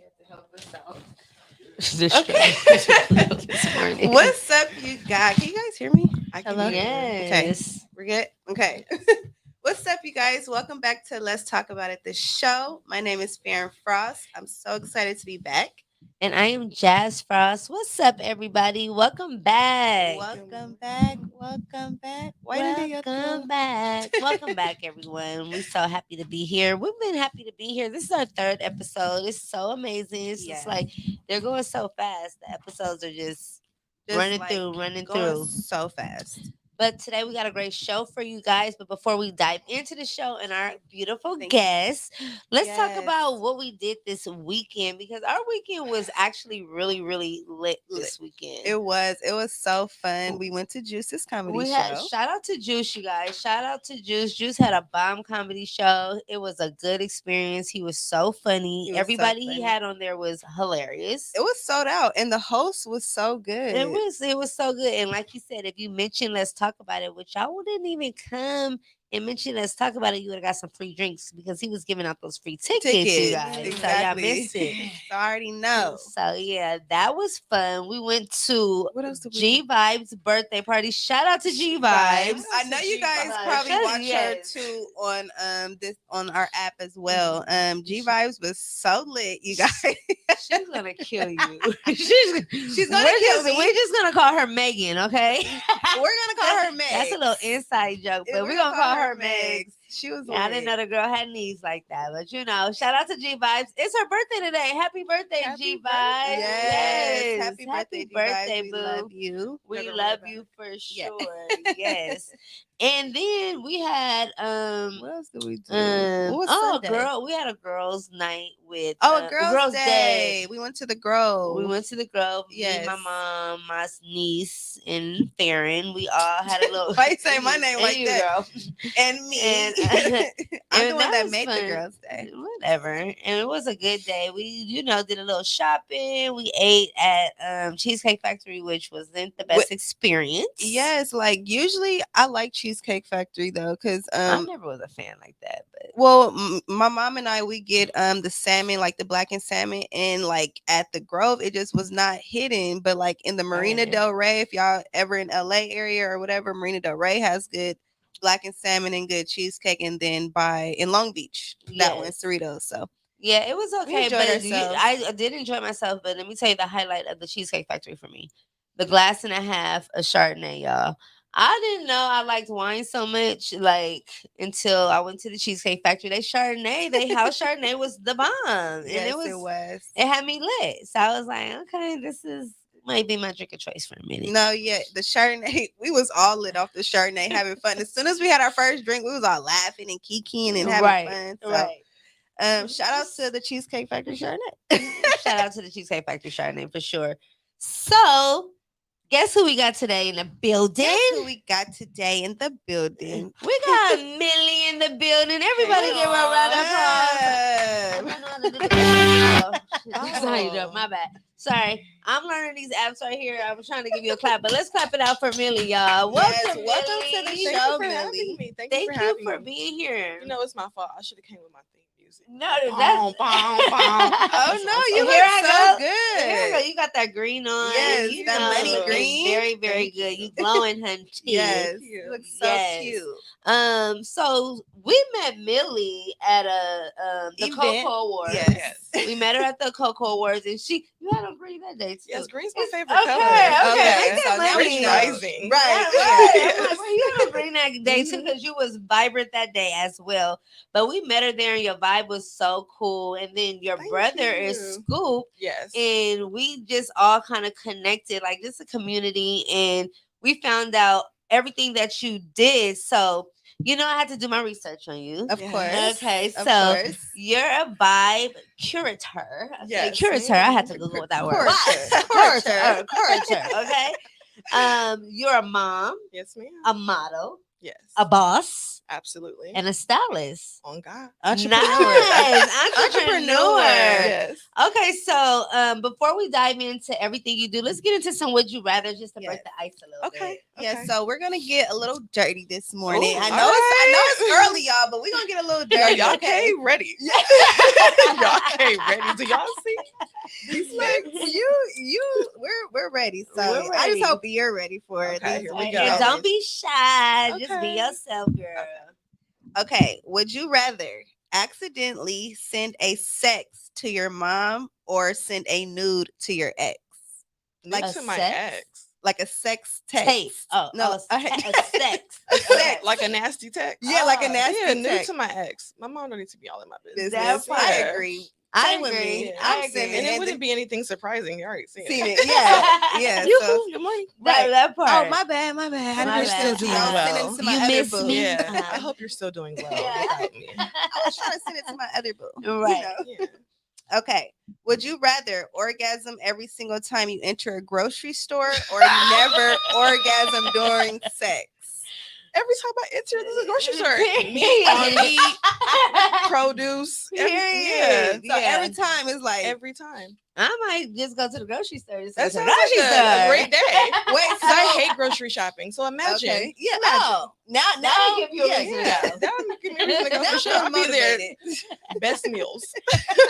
here to help us out. Okay. This morning. What's up, you guys? Can you guys hear me? I can Hello? hear you. Okay. Yes. We're good? Okay. What's up, you guys? Welcome back to Let's Talk About It, the show. My name is Farron Frost. I'm so excited to be back. And I am Jazz Frost. What's up, everybody? Welcome back. Welcome back. Welcome back. Why did you Welcome back. Welcome back, everyone. We're so happy to be here. We've been happy to be here. This is our third episode. It's so amazing. It's just like they're going so fast. The episodes are just running through. so fast. But today we got a great show for you guys. But before we dive into the show and our beautiful Thank you. guests, let's talk Yes. about what we did this weekend because our weekend was actually really, really lit this weekend. It was so fun. We went to Juice's comedy We show. had shout out to Juice, you guys. Shout out to Juice. Juice had a bomb comedy show. It was a good experience. He was so funny. He was so Everybody funny. he had on there was hilarious. It was sold out, and the host was so good. It was so good. And like you said, if you mentioned let's talk about it, which y'all didn't even come and mention let's talk about it, you would have got some free drinks because he was giving out those free tickets, you guys. Exactly. So y'all missed it. So I already know. So yeah, that was fun. We went to What else did we G Vibes birthday party. Shout out to G Vibes. I know you guys G-Vibes. probably watch Yes. her too on our app as well. G Vibes was so lit, you guys. She's gonna kill you. She's gonna kill me. We're just gonna call her Megan, okay? We're gonna call her Meg. That's a little inside joke, but we're gonna call her Meg. She was. Yeah, I didn't know the girl had knees like that, but shout out to G Vibes. It's her birthday today. Happy birthday, G Vibes! Yes. Happy birthday, G Vibes. We boo. love you. We love you for sure. Yes. And then we had What else did we do? What was Sunday? we had a girls' night with a girls' day. We went to the Grove. We went to the Grove. Yes. Me, my mom, my niece, and Farron. We all had a little. Why you say my name and like you, that? Girl. And me. And, I'm and the one that was made fun. the girls' day. Whatever. And it was a good day. We, did a little shopping. We ate at Cheesecake Factory, which wasn't the best experience. Yes, like usually I like Cheesecake Factory though, because I never was a fan like that. But well, my mom and I, we get the salmon, like the blackened salmon, and like at the Grove, it just was not hidden. But like in the Marina Del Rey, if y'all ever in LA area or whatever, Marina Del Rey has good blackened salmon and good cheesecake, and then in Long Beach, that one's Cerritos. So yeah, it was okay. enjoyed But ourselves. I did enjoy myself. But let me tell you the highlight of the Cheesecake Factory for me: the glass and a half of Chardonnay, y'all. I didn't know I liked wine so much, like until I went to the Cheesecake Factory. They house Chardonnay was the bomb, and yes, it was. It had me lit, so I was like, okay, this is might be my drink of choice for a minute. No, yeah, the Chardonnay, we was all lit off the Chardonnay, having fun. As soon as we had our first drink, we was all laughing and kikiing and having fun. So, shout out to the Cheesecake Factory Chardonnay. Shout out to the Cheesecake Factory Chardonnay for sure. So, guess who we got today in the building? We got Millie in the building. Everybody give her a round of applause. My bad. Sorry. I'm learning these apps right here. I'm trying to give you a clap, but let's clap it out for Millie, y'all. Welcome to the show, Millie. Thank you for being here. You know, it's my fault. I should have came with my theme music. No, that's oh no, you here look so good. Here I go. You got that green on. Yes, you that money green. Very, very good. You glowing, hun. Yes, you look so cute. So we met Millie at the Cocoa Awards. Yes. We met her at the Cocoa Awards, and you had on green that day too. Yes, green's my favorite color. Okay. So now we know. Rising. Right. I'm like, well, you had on green that day too because you was vibrant that day as well. But we met her there, and your vibe was so cool. And then your brother is Scoop. Yes. And we just all kind of connected, like just a community, and we found out everything that you did. So, I had to do my research on you. Of course. Okay, so you're a vibe curator. Yes. Curator. I had to Google that word. Curator. Okay. You're a mom. Yes, ma'am. A model. Yes. A boss. Absolutely. And a stylist. On God. Entrepreneur. Nice. Entrepreneur. Yes. Okay, so before we dive into everything you do, let's get into some would you rather just to break Yes. the ice a little Okay. bit. Yeah, so we're gonna get a little dirty this morning. Ooh, I all know it's right. early, y'all, but we're gonna get a little Are dirty. y'all Okay. came ready? Yeah. Y'all came ready. Do y'all see these Look, things? we're ready. So We're I just ready. hope you're ready for it. Okay, These here we And go. don't be shy. Just be Okay. yourself, girl. Okay, would you rather accidentally send a sext to your mom or send a nude to your ex? Like A to my sex? ex. Like a sex text. Tape. Oh, No, a sex. a sex. Like a nasty text. Yeah, like a Oh. nasty Yeah, new text. to my ex. My mom don't need to be all in my business. Business. That I part. agree. I Same with agree. me. Yeah. I'm I sending agree. And it and wouldn't be anything surprising. You already seen seen it. it. Yeah. Yeah. You So, good morning. right. That part. Oh, my bad. My bad. I Hope My you're didn't still bad. doing I was well. sending it to my You other miss boo. me? Yeah. I Uh-huh. hope you're still doing well Yeah. without me. I was trying to send it to my other boo. Right. You know. Yeah. Okay. Would you rather orgasm every single time you enter a grocery store or never orgasm during sex? Every time I enter this grocery store, Period. meat on meat, produce. Period. Yeah. So every time it's like, Every time. I might just go to the grocery store. Just That go to the sounds like grocery a store. great day. wait, Because I so hate grocery shopping. So imagine. okay, yeah. Imagine. Oh, now That'll give you a yeah, reason to Yeah, go. that would give me a reason to go Now for sure. I'm I'll be there. motivated. Best meals.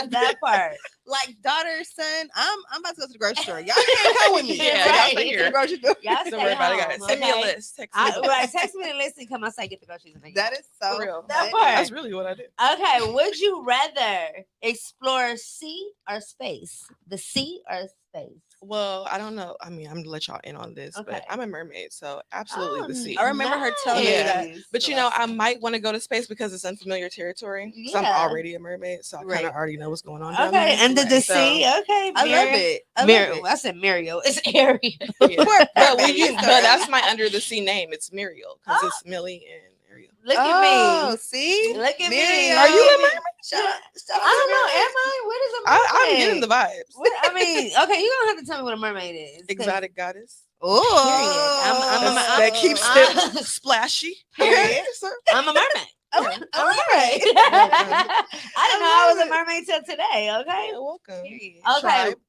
That part. Like daughter, son, I'm about to go to the grocery store. Y'all can't come with me. Yeah, Right. y'all stay To the here. grocery store. Y'all Don't stay worry about it, home, guys. Send me a okay? list. Text me. the Right, list. text me the list and come outside get the groceries. And That is so For real. That funny. part. That's really what I do. Okay, would you rather explore sea or space? The sea or space? Well, I don't know. I mean, I'm gonna let y'all in on this, Okay. but I'm a mermaid, so absolutely Oh, the sea. I remember her telling me Yeah. that. But you know, I might want to go to space because it's unfamiliar territory. So I'm Yeah. already a mermaid, so I kind Right. of already know what's going on. Down Okay, there. under the So, sea. Okay, I love it. I love Muriel. it. I said Muriel. It's Ariel. Yeah. Poor But baby, when it's but so that's early. my under the sea name. It's Muriel because it's Millie and Ariel. Look Oh, at me. see? Look at me. Miriam. Are you a mermaid? Shout out I don't to know. Miriam. Am I? What is a mermaid? I'm getting the vibes. What, I mean, okay, you're gonna have to tell me what a mermaid is. 'cause- Exotic goddess. Oh, That keeps I'm- it splashy. Period. So, I'm a mermaid. Oh, Yeah. all I'm a right. mermaid. I didn't know I was love a mermaid till today. Okay. yeah, welcome. Period. Okay. Tribe.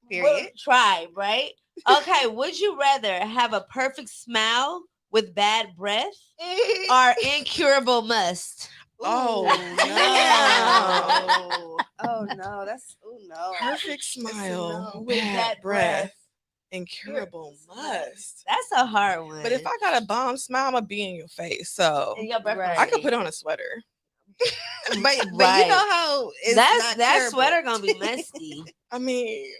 Period. Tribe, right? Okay. Would you rather have a perfect smile with bad breath or incurable must? Oh, no. Oh no, that's no. Perfect smile, no. With bad bad breath, breath. incurable must. That's a hard one. But if I got a bomb smile, I'm gonna be in your face. So And your breath Right. I could put on a sweater. But Right. you know how it's not that terrible. sweater gonna be musty. I mean,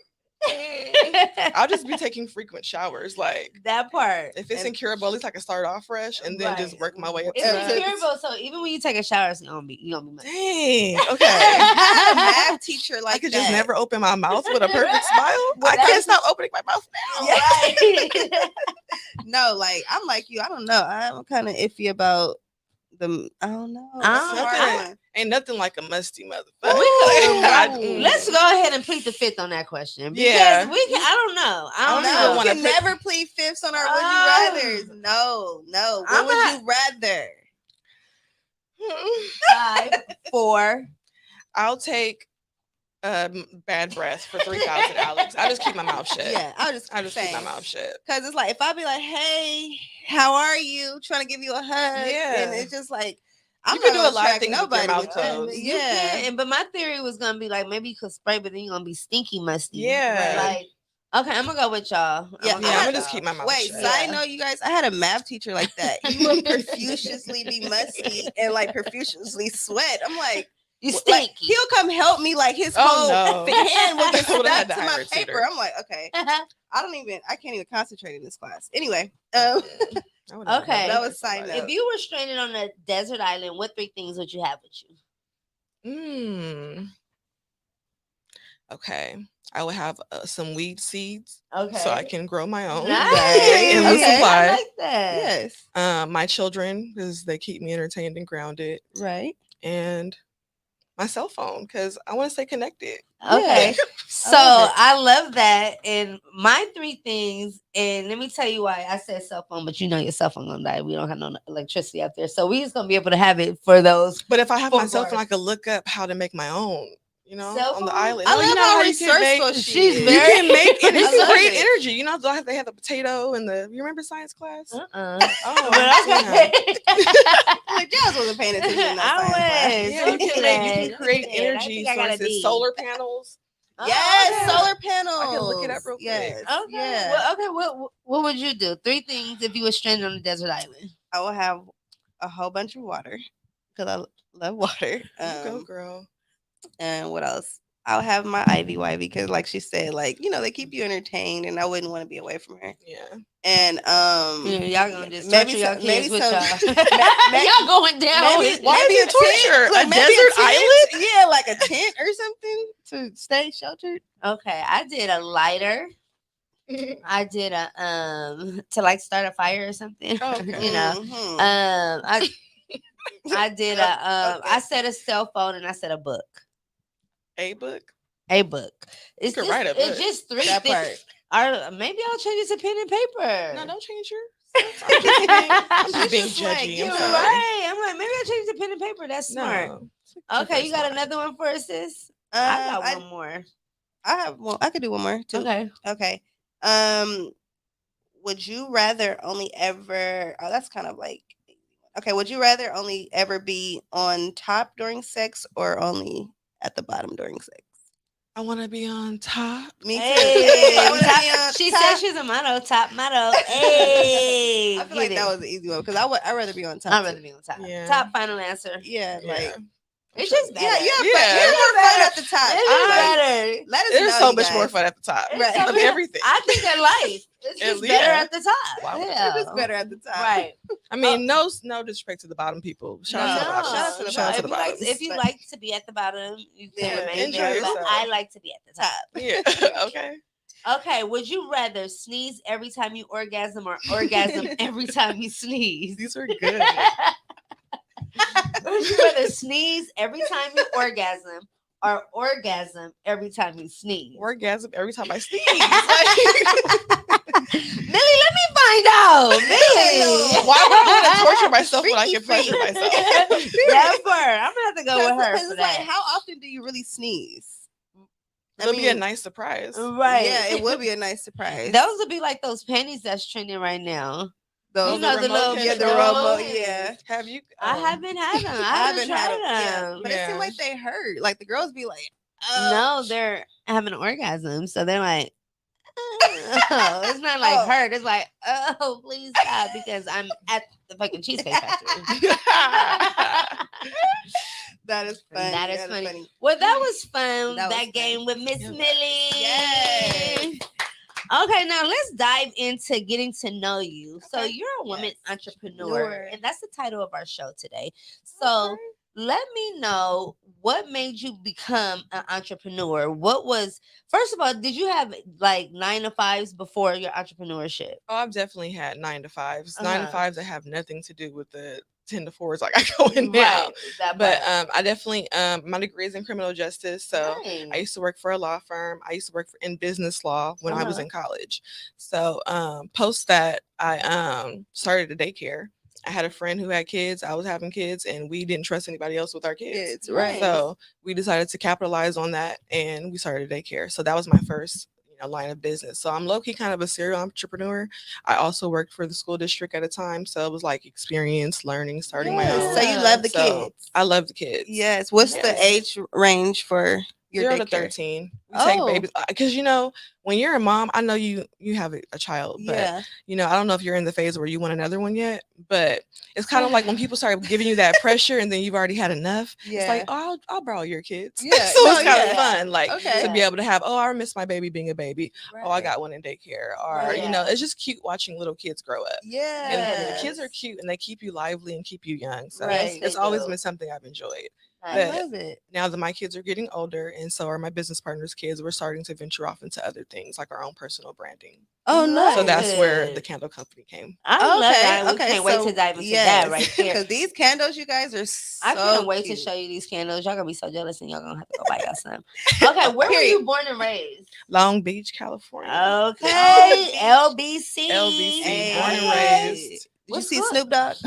I'll just be taking frequent showers. Like That part. if it's And- incurable, at least I can start off fresh and then just Right. work my way up. It's to Right. the incurable, so even when you take a shower, it's gonna be musty. Dang. Okay. I had a math teacher like I could that. just never open my mouth with a perfect smile. Well, I that's- can't stop opening my mouth now. Right. No, like I'm like you. I don't know. I'm kind of iffy about the. I don't know. I It's a don't- hard I- one. Ain't nothing like a musty motherfucker. Let's go ahead and plead the fifth on that question. Because Yeah. we can, I don't know. I I don't don't even know. No, wanna we can put- never plead fifths on our would you Oh. rather's. No. What I'm would not- you rather? 5, 4. I'll take bad breath for $3,000. I just keep my mouth shut. Yeah, I just keep my mouth shut. Because it's like if I be like, "Hey, how are you?" Trying to give you a hug, Yeah. and it's just like I'm You can not do a gonna lot of attract things with your nobody mouth with that. closed. You Yeah, can, but my theory was gonna be like maybe you could spray, but then you're gonna be stinky musty. Yeah. Like, okay, I'm gonna go with y'all. Yeah, Yeah, I'm gonna just keep my mouth Wait, shut. side note, you guys, I had a math teacher like that. He would profusely be musty and like profusely sweat. I'm like, You like, stinky. he'll come help me, like his Oh, whole no. hand will get I would've stuck had to to my hire a paper. tutor. I'm like, okay, I can't even concentrate in this class. Anyway, I would've had Okay. to That hire was side somebody. If you were stranded on a desert island, what 3 things would you have with you? Okay. I would have some weed seeds Okay. so I can grow my own. Nice. Endless Okay. supply. I like that. yes, My children, because they keep me entertained and grounded, right. and my cell phone, because I want to stay connected. Okay. Yeah. So love it. I love that. And my 3 things, and let me tell you why I said cell phone, but you know your cell phone gonna die. We don't have no electricity out there. So we just gonna be able to have it for those. But if I have my cell phone, I Forward. could look up how to make my own. on the phone? island. I No, you love know how how you can make. resourceful she She's is. You very- can make and I you can love create it. energy. You know how they have the potato and the. You remember science class? Oh, But okay. Like Jazz wasn't paying attention in that science class. I was. Yeah, you can make. You can Don't create do that. I energy. think I For got a instance, D. solar panels. Yes, okay. solar panels. I can look it up real quick. Yes. Okay. Yeah. Well, okay. What would you do? 3 things if you were stranded on a desert island. I will have a whole bunch of water because I love water. You go, girl. And what else? I'll have my Ivy Wivy because, like she said, like they keep you entertained, and I wouldn't want to be away from her. Yeah. And Y'all gonna just maybe torture y'all some- kids maybe with some- y'all. Y'all going down. maybe, with- Why maybe is it torture? Look, A maybe desert tent. island? Yeah, like a tent or something to stay sheltered. Okay, I did a lighter. I did a to like start a fire or something. Oh, okay. You know. Mhm. I did a I said a cell phone and I said a book. A book. A book. It's could just, write a it's book. just 3 That things. Maybe I'll change it to pen and paper. No, don't change yours. I'm just being She's just like, judgy. you're I'm You're sorry. right. I'm like, maybe I'll change it to pen and paper. That's smart. No. Okay, you got another one for us, sis? I got one more. I have one. I could do one more too. Okay. Okay. Would you rather only ever? Oh, that's kind of like. Okay. Would you rather only ever be on top during sex or only at the bottom during sex? I want to be on top. Me too. Hey, I wanna be on she top. said she's a model, top model. Hey, I feel like that was an easy one because I'd rather be on top. I'd rather be on top. Yeah. Top final answer. Yeah, Yeah. like It's just better. yeah, Yeah. you're more fun at the top. It's I- better. Let us There's know, so you much guys. more fun at the top. It's Right. so Of better. everything. I think that life. It's just Yeah. better at the top. Wow. Yeah. It's better at the top. Right. I mean, no disrespect to the bottom people. Shout out to the No, bottom. shout out to the Shout out to If the you like, bottoms. if you like to be at the bottom, you can Yeah, remain enjoy there. But yourself. I like to be at the top. Yeah. Okay. Okay. Would you rather sneeze every time you orgasm or orgasm every time you sneeze? These are good. Would you rather sneeze every time you orgasm or orgasm every time you sneeze? Orgasm every time I sneeze. Millie, let me find out. Millie. Why would I want to torture myself when I Freaky can pleasure freak. myself? That part. I'm gonna have to go with her Because for it's like, that. how often do you really sneeze? It'll be a nice surprise. Right. Yeah, it would be a nice surprise. Those would be like those panties that's trending right now. Those You know, the little- yeah, the the remote, remote. yeah. Have you? I haven't had them. I haven't had tried them. Yeah, them. but it Yeah. seemed like they hurt. Like the girls be like, No, they're having an orgasm, so they're like, oh. It's not like Oh. hurt. It's like, oh, please stop because I'm at the fucking Cheesecake Factory. that is funny. That is funny. Well, that was fun. That was That fun. game with Miss Yeah. Millie. Yes. Okay, now let's dive into getting to know you. So Okay. you're a woman Yes. entrepreneur, Entrepreneur. and that's the title of our show today. So let me know what made you become an entrepreneur. What was first of all, did you have like 9 to 5s before your entrepreneurship? Oh, I've definitely had 9 to 5s. 9 to Uh-huh. 5s that have nothing to do with the 10 to 4s like I go in now. That But part. I definitely my degree is in criminal justice. So I Nice. used to work for a law firm. I used to work in business law when I was Uh-huh. in college. So post that I started a daycare. I had a friend who had kids. I was having kids, and we didn't trust anybody else with our kids. It's right. So we decided to capitalize on that, and we started a daycare. So that was my first line of business. So I'm low-key kind of a serial entrepreneur. I also worked for the school district at a time. So it was like experience, learning, starting my own. So you love the So kids. I love the kids. Yes. What's the Yes. age range for your 0 to daycare? 13. We take Oh. babies because when you're a mom, I know you have a child, but Yeah. I don't know if you're in the phase where you want another one yet. But it's kind of like when people start giving you that pressure and then you've already had enough. Yeah. It's like, oh, I'll borrow your kids. Yeah. So it's Oh, kind of yeah. fun, like Okay. to be able to have. Oh, I miss my baby being a baby. Oh, I Right. got one in daycare, or Right. it's just cute watching little kids grow up. Yeah. And the kids are cute and they keep you lively and keep you young. So Right. it's They always do. been something I've enjoyed. I But love it. now that my kids are getting older and so are my business partners' kids, we're starting to venture off into other things like our own personal branding. Oh no. So that's where Good. the candle company came. I love that. We Okay. can't wait to dive into that right there. Because these candles, you guys are so I can't wait to cute. show you these candles. Y'all gonna be so jealous and y'all gonna have to go buy y'all some. Okay, where were you born and raised? Long Beach, California. Okay, LBC. LBC, born and Hey. raised. Did you What's see good? Snoop Dogg?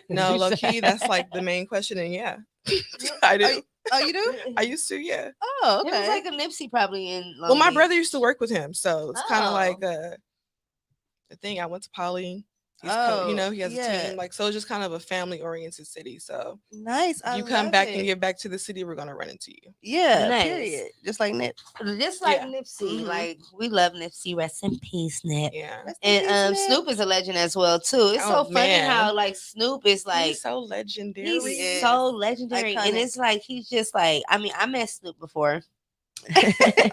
No, low key, that's like the main question. And yeah, I do. Oh, you do? I used to, yeah. Oh, It was okay. like a Nipsey probably in Well, Long my brother Beach. used to work with him, so it's kind of Oh. like the thing. I went to Poly. Oh, He has a yeah. team. Like, so it's just kind of a family oriented city. So Nice. I you come love back and it. get back to the city, we're gonna run into you. Yeah, Nice. period. Just like Nip. Just like Yeah, Nipsey. Mhm. Like we love Nipsey. Rest in peace, Nip. yeah. Rest in And peace, Nip. Snoop is a legend as well too. It's Oh so funny how man, like Snoop is he's like so he's He legendary. is so legendary, and iconic. it's like he's just like I mean I met Snoop before.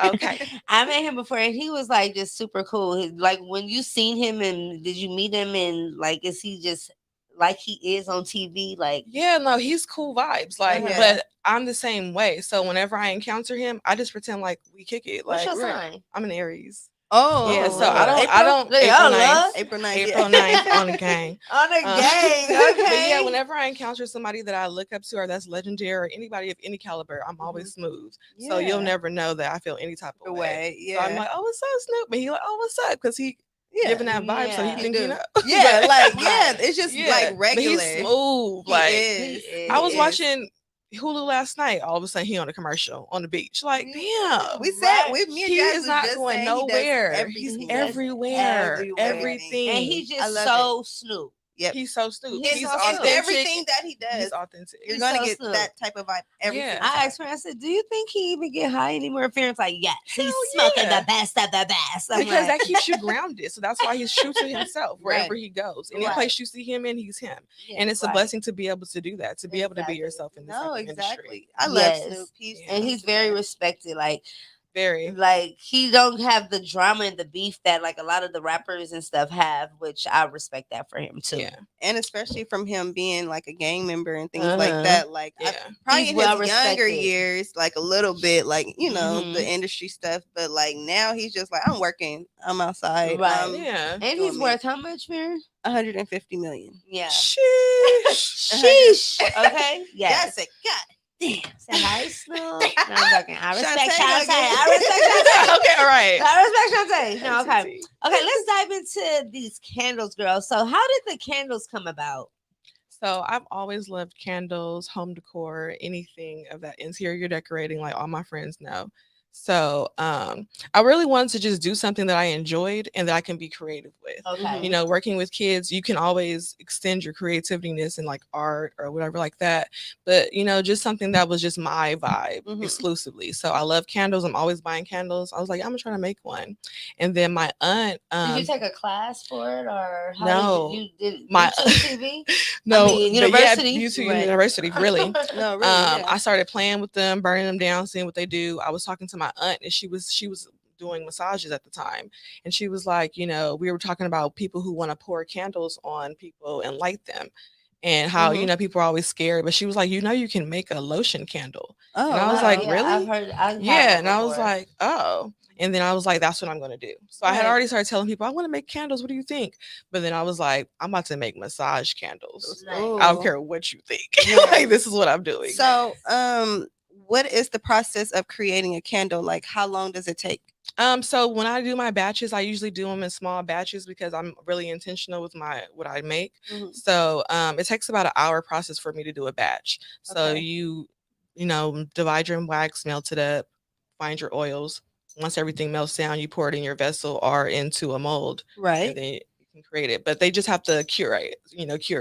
Okay. I met him before, and he was like just super cool. Like when you seen him, and did you meet him, and like is he just like he is on TV? Like, Yeah, no, he's cool vibes. Like, uh-huh. Yeah. but I'm the same way. So whenever I encounter him, I just pretend like we kick it. What's Like, your Right. sign? I'm an Aries. Yeah, Oh, so I Oh, don't, Lord. I April? don't. Look, April y'all 9th, love April 9th, April 9th yeah. on the gang. on a Uh, gang. but yeah, Okay. whenever I encounter somebody that I look up to or that's legendary or anybody of any caliber, I'm always smooth. So you'll Yeah. never know that I feel any type of The way. way, So I'm yeah. like, oh, what's up, Snoop? But he like, oh, what's up? Because he Yeah. giving that vibe, so he Yeah. He think you do. know. Yeah, But like, yeah, Right. it's just like yeah, but regular. he's smooth. He Like is. He I He was is. is. watching Hulu last night. All of a sudden, he on a commercial on the beach. Like, damn, We said Right. me and he Jazz is was not just going saying he does nowhere. He's He everything. does everywhere. everywhere. Everything. And Everything. he's I just love it. so Snoop. Yep. He's so Snoop. He's He's so And Snoop. authentic. everything that he He's does, authentic. you're He's gonna so get Snoop. that type of vibe every Yeah. single I time. asked her, I said, do you think he even get high anymore? Her parents like, yes, he's Hell smoking yeah. the best of the best. I'm Because like, that keeps you grounded. So that's why he's true to himself wherever Right. he goes. Any Right. place you see him in, he's him. Yeah. And it's a Right. blessing to be able to do that, to be able to be Exactly. yourself in this type No, of industry. exactly. I love Snoop. yes. He's Yeah. And he's the very best. respected. Very. Like he don't have the drama and the beef that like a lot of the rappers and stuff have, which I respect that for him too. Yeah. And especially from him being like a gang member and things like Uh-huh. that. Like I, Yeah. probably He's in well his younger respected. years, like a little bit, like the Mhm. industry stuff. But like now he's just like I'm working, I'm outside, Right. Yeah. And doing he's me. worth how much, Mary? 150 million. Yeah. Sheesh. Sheesh. Okay. Yes. That's it. God Damn. Say hi, Snoop. No, I'm joking. I respect Shantae Shantae. again. I respect Shantae. Okay, all right. I respect Shantae. No, okay. NCT. Okay, let's dive into these candles, girl. So how did the candles come about? So I've always loved candles, home decor, anything of that interior decorating, like all my friends know. So I really wanted to just do something that I enjoyed and that I can be creative with. Okay. You know, working with kids, you can always extend your creativeness in like art or whatever like that. But you know, just something that was just my vibe Mhm. exclusively. So I love candles. I'm always buying candles. I was like, I'm gonna try to make one. And then my aunt, Did you take a class for it, or how no, did you did my YouTube TV? no, I mean, but yeah, university. YouTube Right. University, really. No, really. Yeah. I started playing with them, burning them down, seeing what they do. I was talking to my aunt, and she was doing massages at the time, and she was like, you know, we were talking about people who want to pour candles on people and light them, and how Mhm. people are always scared. But she was like, you know, you can make a lotion candle, Oh, and I was wow. like, Yeah, really? I've heard. I have Yeah, that and I was before. like, oh. And then I was like, that's what I'm gonna do. So I had Right. already started telling people, I want to make candles. What do you think? But then I was like, I'm about to make massage candles. Nice. I don't Ooh. care what you think. Yeah. Like this is what I'm doing. So, what is the process of creating a candle? Like, how long does it take? So when I do my batches, I usually do them in small batches because I'm really intentional with my what I make. Mhm. So it takes about an hour process for me to do a batch. So Okay. you divide your wax, melt it up, find your oils. Once everything melts down, you pour it in your vessel or into a mold, and Right. then you can create it. But they just have to cure.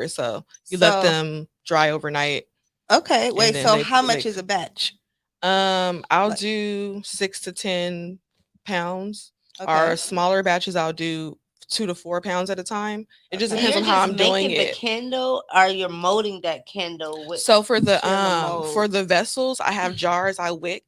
So you let So, them dry overnight, okay. and Wait. then So, they how they much is a batch? I'll Like, do 6 to 10 pounds. okay. Or smaller batches, I'll do 2 to 4 pounds at a time. It just Okay. And depends you're on how just I'm doing making the it. candle, or you're molding that candle with. So for She has a mold. the vessels, I have jars I wick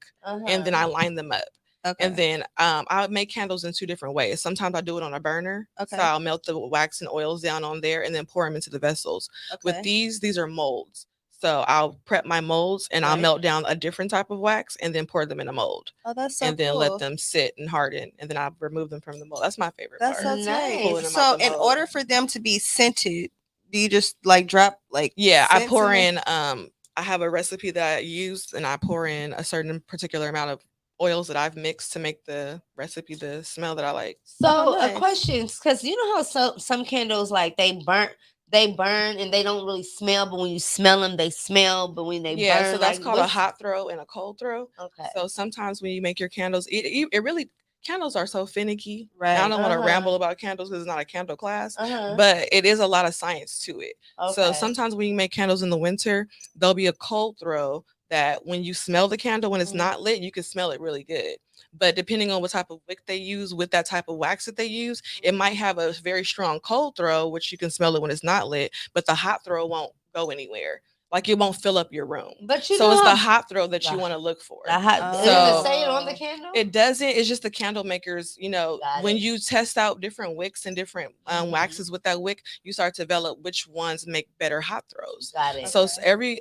and then I Uh-huh. line them up. And Okay. then I make candles in two different ways. Sometimes I do it on a burner. So Okay. I'll melt the wax and oils down on there and then pour them into the vessels. With Okay. these are molds. So I'll prep my molds and I'll Right. melt down a different type of wax and then pour them in a mold Oh, that's so and then let cool. them sit and harden and then I remove them from the mold. That's my favorite That's part. so tight. Pulling Nice. them out So, the in mold. order for them to be scented, do you just like drop like Yeah, I scents pour in them? in I have a recipe that I use and I pour in a certain particular amount of oils that I've mixed to make the recipe the smell that I like. Oh, So a nice. question, because you know how some candles like they burnt they burn and they don't really smell, but when you smell them, they smell. But when they Yeah, so burn, that's like called a what's hot throw and a cold throw. okay? So sometimes when you make your candles, it really candles are so finicky. And I Right. don't want Uh to huh. ramble about candles because it's not a candle class, Uh huh. but it is a lot of science to it. So Okay. sometimes when you make candles in the winter, there'll be a cold throw that when you smell the candle when it's Mhm. not lit, you can smell it really good. But depending on what type of wick they use with that type of wax that they use, it might have a very strong cold throw, which you can smell it when it's not lit, but the hot throw won't go anywhere. Like it won't fill up your room. But you So know it's the how hot throw that you the, want to look for. the hot does it So say it on the Oh. candle? it doesn't. It's just the candle makers. Got When it. you test out different wicks and different Mhm. waxes with that wick, you start to develop which ones make better hot throws. Got it. So Okay. every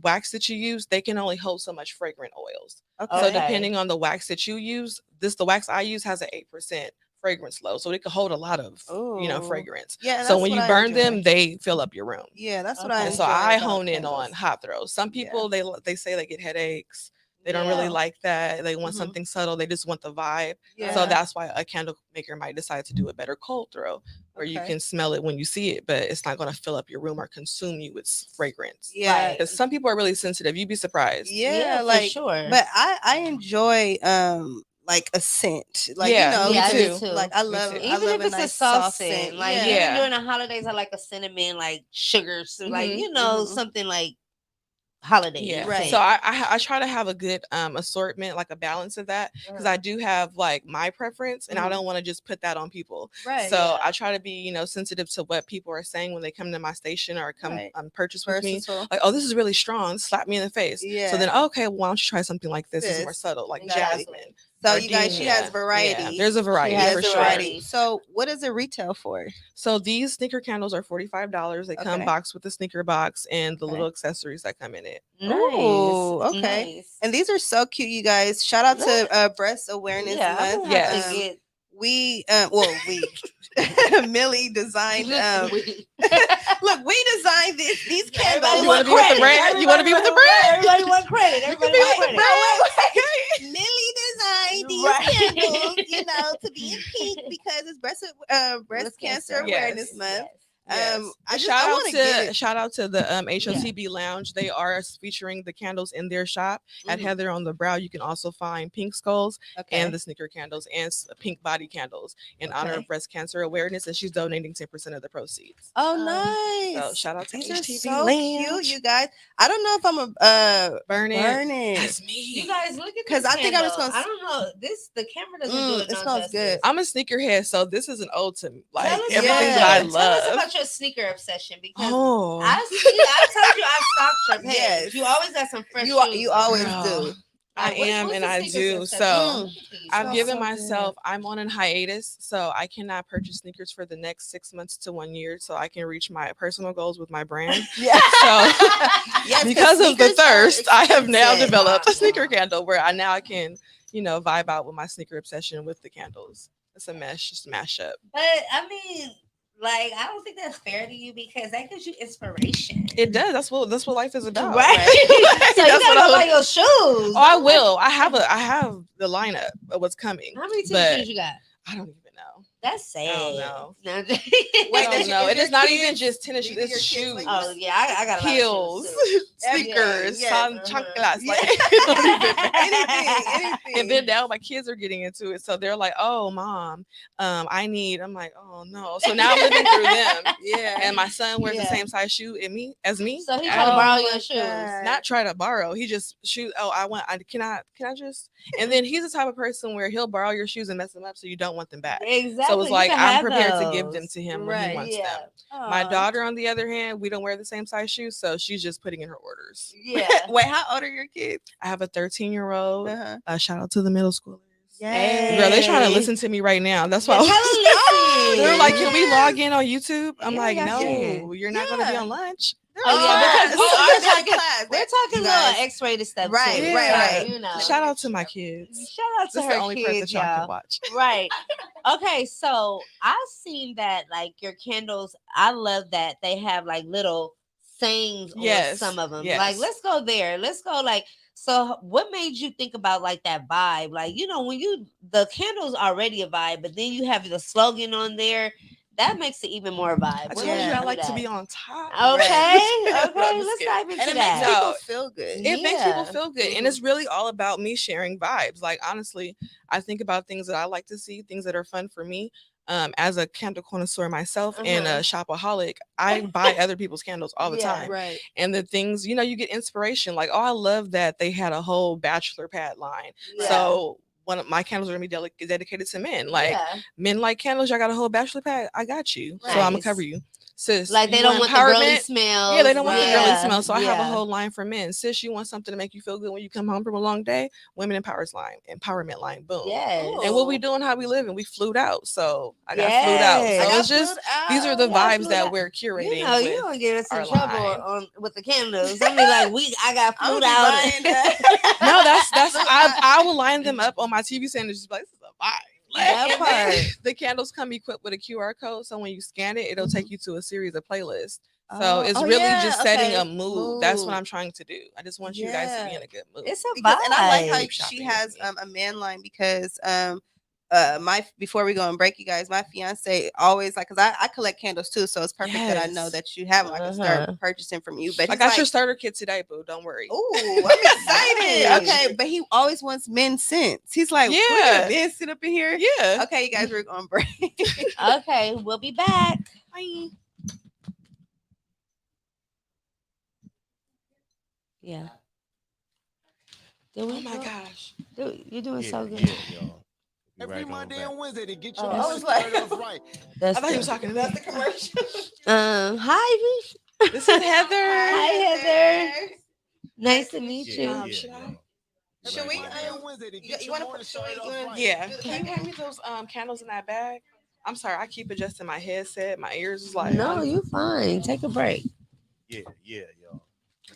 wax that you use, they can only hold so much fragrant oils. So Okay. Okay. depending on the wax that you use, the wax I use has an 8% fragrance load, so it can hold a lot of Oh. fragrance. Yeah, So that's when what you I burn them, enjoy. they fill up your room. Yeah, that's what I And Okay. so enjoy I about hone in on candles. hot throws. Some Yeah. people they say they get headaches. They don't really Yeah. like that. They want Mhm. something subtle. They just want the vibe. So Yeah. Uh-huh. that's why a candle maker might decide to do a better cold throw where you Okay. can smell it when you see it, but it's not going to fill up your room or consume you with fragrance. Yeah. Right. Because some people are really sensitive. You'd be surprised. Yeah, Yeah, for like, sure. but I enjoy like a scent. Like, Yeah, me Yeah, I do too. too. like I Me love too. I Even love if a it's a nice soft soft scent, scent. like Yeah. even Yeah. during the holidays, I like a cinnamon, like sugars, like Mhm. Mhm. something like holiday Yeah. So scent. I try to have a good assortment, like a balance of that, because Uh-huh. I do have like my preference, and I Mhm. don't want to just put that on people. Right. So Yeah. I try to be sensitive to what people are saying when they come to my station or come Right. purchase with me. Versatile. Like, oh, this is really strong. Slap me in the face. So Yeah. then, okay, well, why don't you try something like this? It's more This. subtle, like Exactly. jasmine, So you guys, she has gardenia. Yeah, variety. there's a She variety She has for has sure. variety. variety. So what does it retail for? So these sneaker candles are $45. They come Okay. boxed with the sneaker box and the Okay. little accessories that come in it. Nice. Ooh, okay. Nice. And these are so cute, you guys. Shout out to Look, Breast Awareness yeah, I'm Month. gonna have to Yes. get We we Millie designed we. look, we designed these Everybody candles. You want want to be with the credit. brand? You want to be with the brand? Everybody want credit. You can Everybody be want with the credit. brand. Millie designed these candles, Right. to be in pink because it's breast Breast cancer cancer awareness awareness. Yes. month. Yes. Yes. I want to get it. Shout out to the Yeah. HOCB Lounge. They are featuring the candles in their shop. At Mhm. Heather on the Brow, you can also find pink skulls and Okay. the sneaker candles and pink body candles in honor Okay. of breast cancer awareness. And she's donating 10% of the proceeds. Oh, So nice. shout out to These are HTB so cute, Lounge. you guys. I don't know if I'm a Burn it. burn it. That's You me. guys look at 'Cause this I think I'm candle. just gonna I don't know. The camera doesn't do it it no smells good. justice. I'm a sneakerhead, so this is an ode to Tell like us everything about that I Yeah. your tell us love. about your sneaker obsession because Oh, I see. I told you I stalked your page. Yes. You always got some fresh You shoes you on. always girl. do. I am What's and the I sneakers do. obsession? So Let me tell you I've Smells something. given so myself, good. I'm on an hiatus, so I cannot purchase sneakers for the next 6 months to 1 year so I can reach my personal goals with my brand. Yeah. So Yes, because of the sneakers are thirst, I have now expensive. developed a sneaker Yeah. candle where I can, vibe out with my sneaker obsession with the candles. It's a mesh, just mash up. But I mean, like, I don't think that's fair to you because that gives you inspiration. It does. That's what life is about. Right. Right. So you That's what gotta I go buy would. your shoes. Oh, I will. I have the lineup of what's coming, How many tennis but shoes you got? I don't even know. That's sad. I don't know. No, I Wait, don't is know. your It is not kids- even just tennis shoes. do your It's kids shoes, like oh yeah, I got a lot heels, of shoes too. sneakers, yes. san Uh-huh. chanclas. Yeah. Like I don't even know. anything. And then now my kids are getting into it, so they're like, "Oh, mom, I need." I'm like, "Oh no!" So now I'm living through them. Yeah. And my son wears the Yeah. same size shoe as me. So he at trying to home. borrow my your shoes. God. Not try to borrow. He just shoot. Oh, can I just? And then he's the type of person where he'll borrow your shoes and mess them up, so you don't want them back. Exactly. So it's You like can I'm have prepared to give them those. to him when he Right. wants Yeah. them. My Aw. daughter, on the other hand, we don't wear the same size shoes, so she's just putting in her orders. Yeah. Wait, how old are your kids? I have a 13-year-old. Uh-huh. Shout out to the middle schoolers. Yay. Girl, they trying to Hey. listen to me right now. That's Yeah, why tell them they're listen. like, "Can we Yes. log in on YouTube?" I'm Yeah, like, y'all "No, can. you're not going to be Yeah. on lunch." Oh yeah, because we Oh, are they're talking. class. We're Like, talking you little guys- X-rated stuff Right, too. right, so, right. You know. Shout out to my kids. Shout out to This is her the only part kids, that y'all can y'all. watch. Right. Okay, so I've seen that like your candles. I love that they have like little sayings on Yes, some of them. yes. Like, let's go there. Let's go. Like, so what made you think about like that vibe? Like, when the candles already a vibe, but then you have the slogan on there. that makes it even more vibe. I When told would you you I do like to be that? on top. Okay, No, okay. I'm just Let's kidding. dive into And it makes that. No, people feel good. it makes people Yeah. feel good, and it's really all about me sharing vibes. Like honestly, I think about things that I like to see, things that are fun for me. As a candle connoisseur myself and a shopaholic, I buy other people's candles all the Yeah. time. Right. And the things, you get inspiration. Like, oh, I love that they had a whole bachelor pad line. Yeah. So one of my candles are gonna be dedicated to men. Like Yeah. men like candles, y'all got a whole bachelor pad. I got you. So I'm gonna Nice. cover you. Sis, Like they you don't want want the girly empowerment? smells. Yeah, they don't want the girly Yeah. smell. So I have a Yeah. whole line for men. Sis, you want something to make you feel good when you come home from a long day? Women empowerment line, boom. Yes. And what we doing, how we living, we flued out. So I got flued out. Yes. So I got it's just flued out. these are the Yeah, vibes flued that out. we're curating. You know, you with don't get us our in trouble line. with the candles. I mean, like I got I'm flued gonna be out. buying that. No, that's Flued I will line them up on my TV stand and just be like, this is a vibe. Like, That and then part. the candles come equipped with a QR code, so when you scan it, it'll take you to a series of playlists. So Oh, it's oh, really yeah, just setting okay. a mood. That's what Mood. I'm trying to do. I just want you guys to be in a good mood. It's a Because and I like how vibe. she Shopping has with me. a man line because my before we go and break, you guys, my fiance always like because I collect candles too, so it's perfect that I know Yes. that you have them. I can start purchasing from you. But I he's got like, your starter kit today, boo. Don't worry. "Ooh, I'm excited." Nice. Okay, but he always wants men scents. He's like, Yeah. "We're gonna men sit up in here." Yeah. Okay, you guys, we're on break. Okay, we'll be back. Bye. Yeah. Did we Oh my go- gosh. You're doing so good. Yeah, y'all. Be Every right on Monday back. and Wednesday to get Oh, your I morning was like- started off right. That's I thought he was the- talking to me. That's the commercial. Hi, V. This is Heather. Hi, Heather. Nice to meet you. Yeah, Should I? y'all. Be Should right we, on um, back. And Wednesday to You get your wanna morning put- should we- started you off wanna- right. Yeah. Can you hand me those candles in that bag? I'm sorry, I keep adjusting my headset. My ears is like No, you fine. Take a break. Yeah, y'all.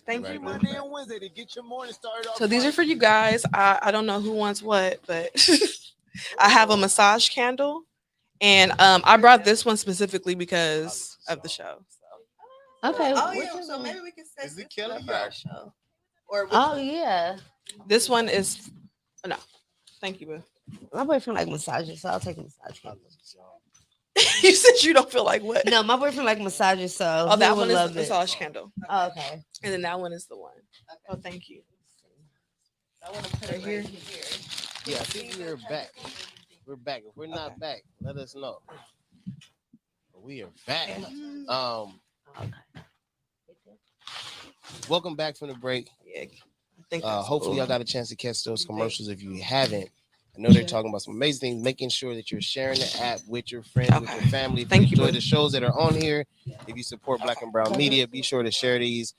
Thank Every you. Right. Monday and Wednesday to get your morning started off So these right. are for you guys. I don't know who wants what, but I have a massage candle, and I brought this one specifically because of the show. Okay. Oh what yeah, you so doing? maybe we can set Is it this Kelly? up for our show. Or Oh yeah. This one is no. Thank you, boo. My boyfriend like massages, so I'll take a massage. I candle. love y'all. You said you don't feel like what? No, my boyfriend like massages, so Oh, he that would one is love the it. massage candle, Oh, okay. and then that one is the one. Oh, thank you. I want to put it Right here. right here. Yeah, I think we're back. We're back. If we're not back, let us know. We are back. Um, Okay. welcome back from the break. Yeah, I think. That's Hopefully, cool. y'all got a chance to catch those commercials. If you haven't, I know they're talking about some amazing things. Making sure that you're sharing the app with your friends, with Okay. your family. If Thank you you, enjoy boo. the shows that are on here, if you support Black and Brown Media, be sure to share these.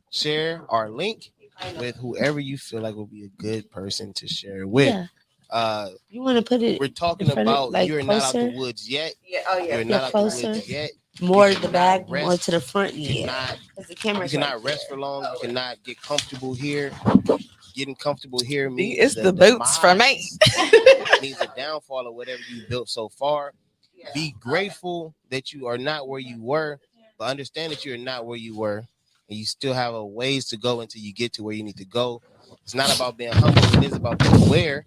Share our link with whoever you feel like will be a good person to share it with. Yeah. You want to put it We're talking in front of- about like, you're not out the closer? woods yet. Yeah. Oh yeah. You're not out the closer. woods yet. more you to the cannot back, more rest. to the front? You Yeah. cannot, Because the you camera's cannot right rest there. for long. You cannot get comfortable here. Getting comfortable here means It's the boots for me. means the downfall of whatever you built so far. Be grateful that you are not where you were, but understand that you're not where you were, and you still have a ways to go until you get to where you need to go. It's not about being humble; it is about being aware,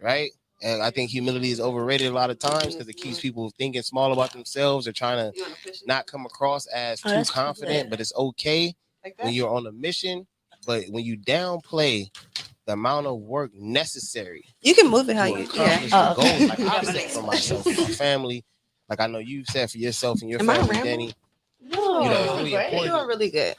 right? And I think humility is overrated a lot of times because it keeps people thinking small about themselves or trying to not come across as Oh, too that's confident. good. But it's okay Like when that. you're on a mission. But when you downplay the amount of work necessary You can move it how to you. accomplish Yeah. the Oh, okay. goals, like I've set for myself, for my family, like I know you've set for yourself and your Am I family, rambling? Denny. No, You know, it's you're really great. important. You're doing really good.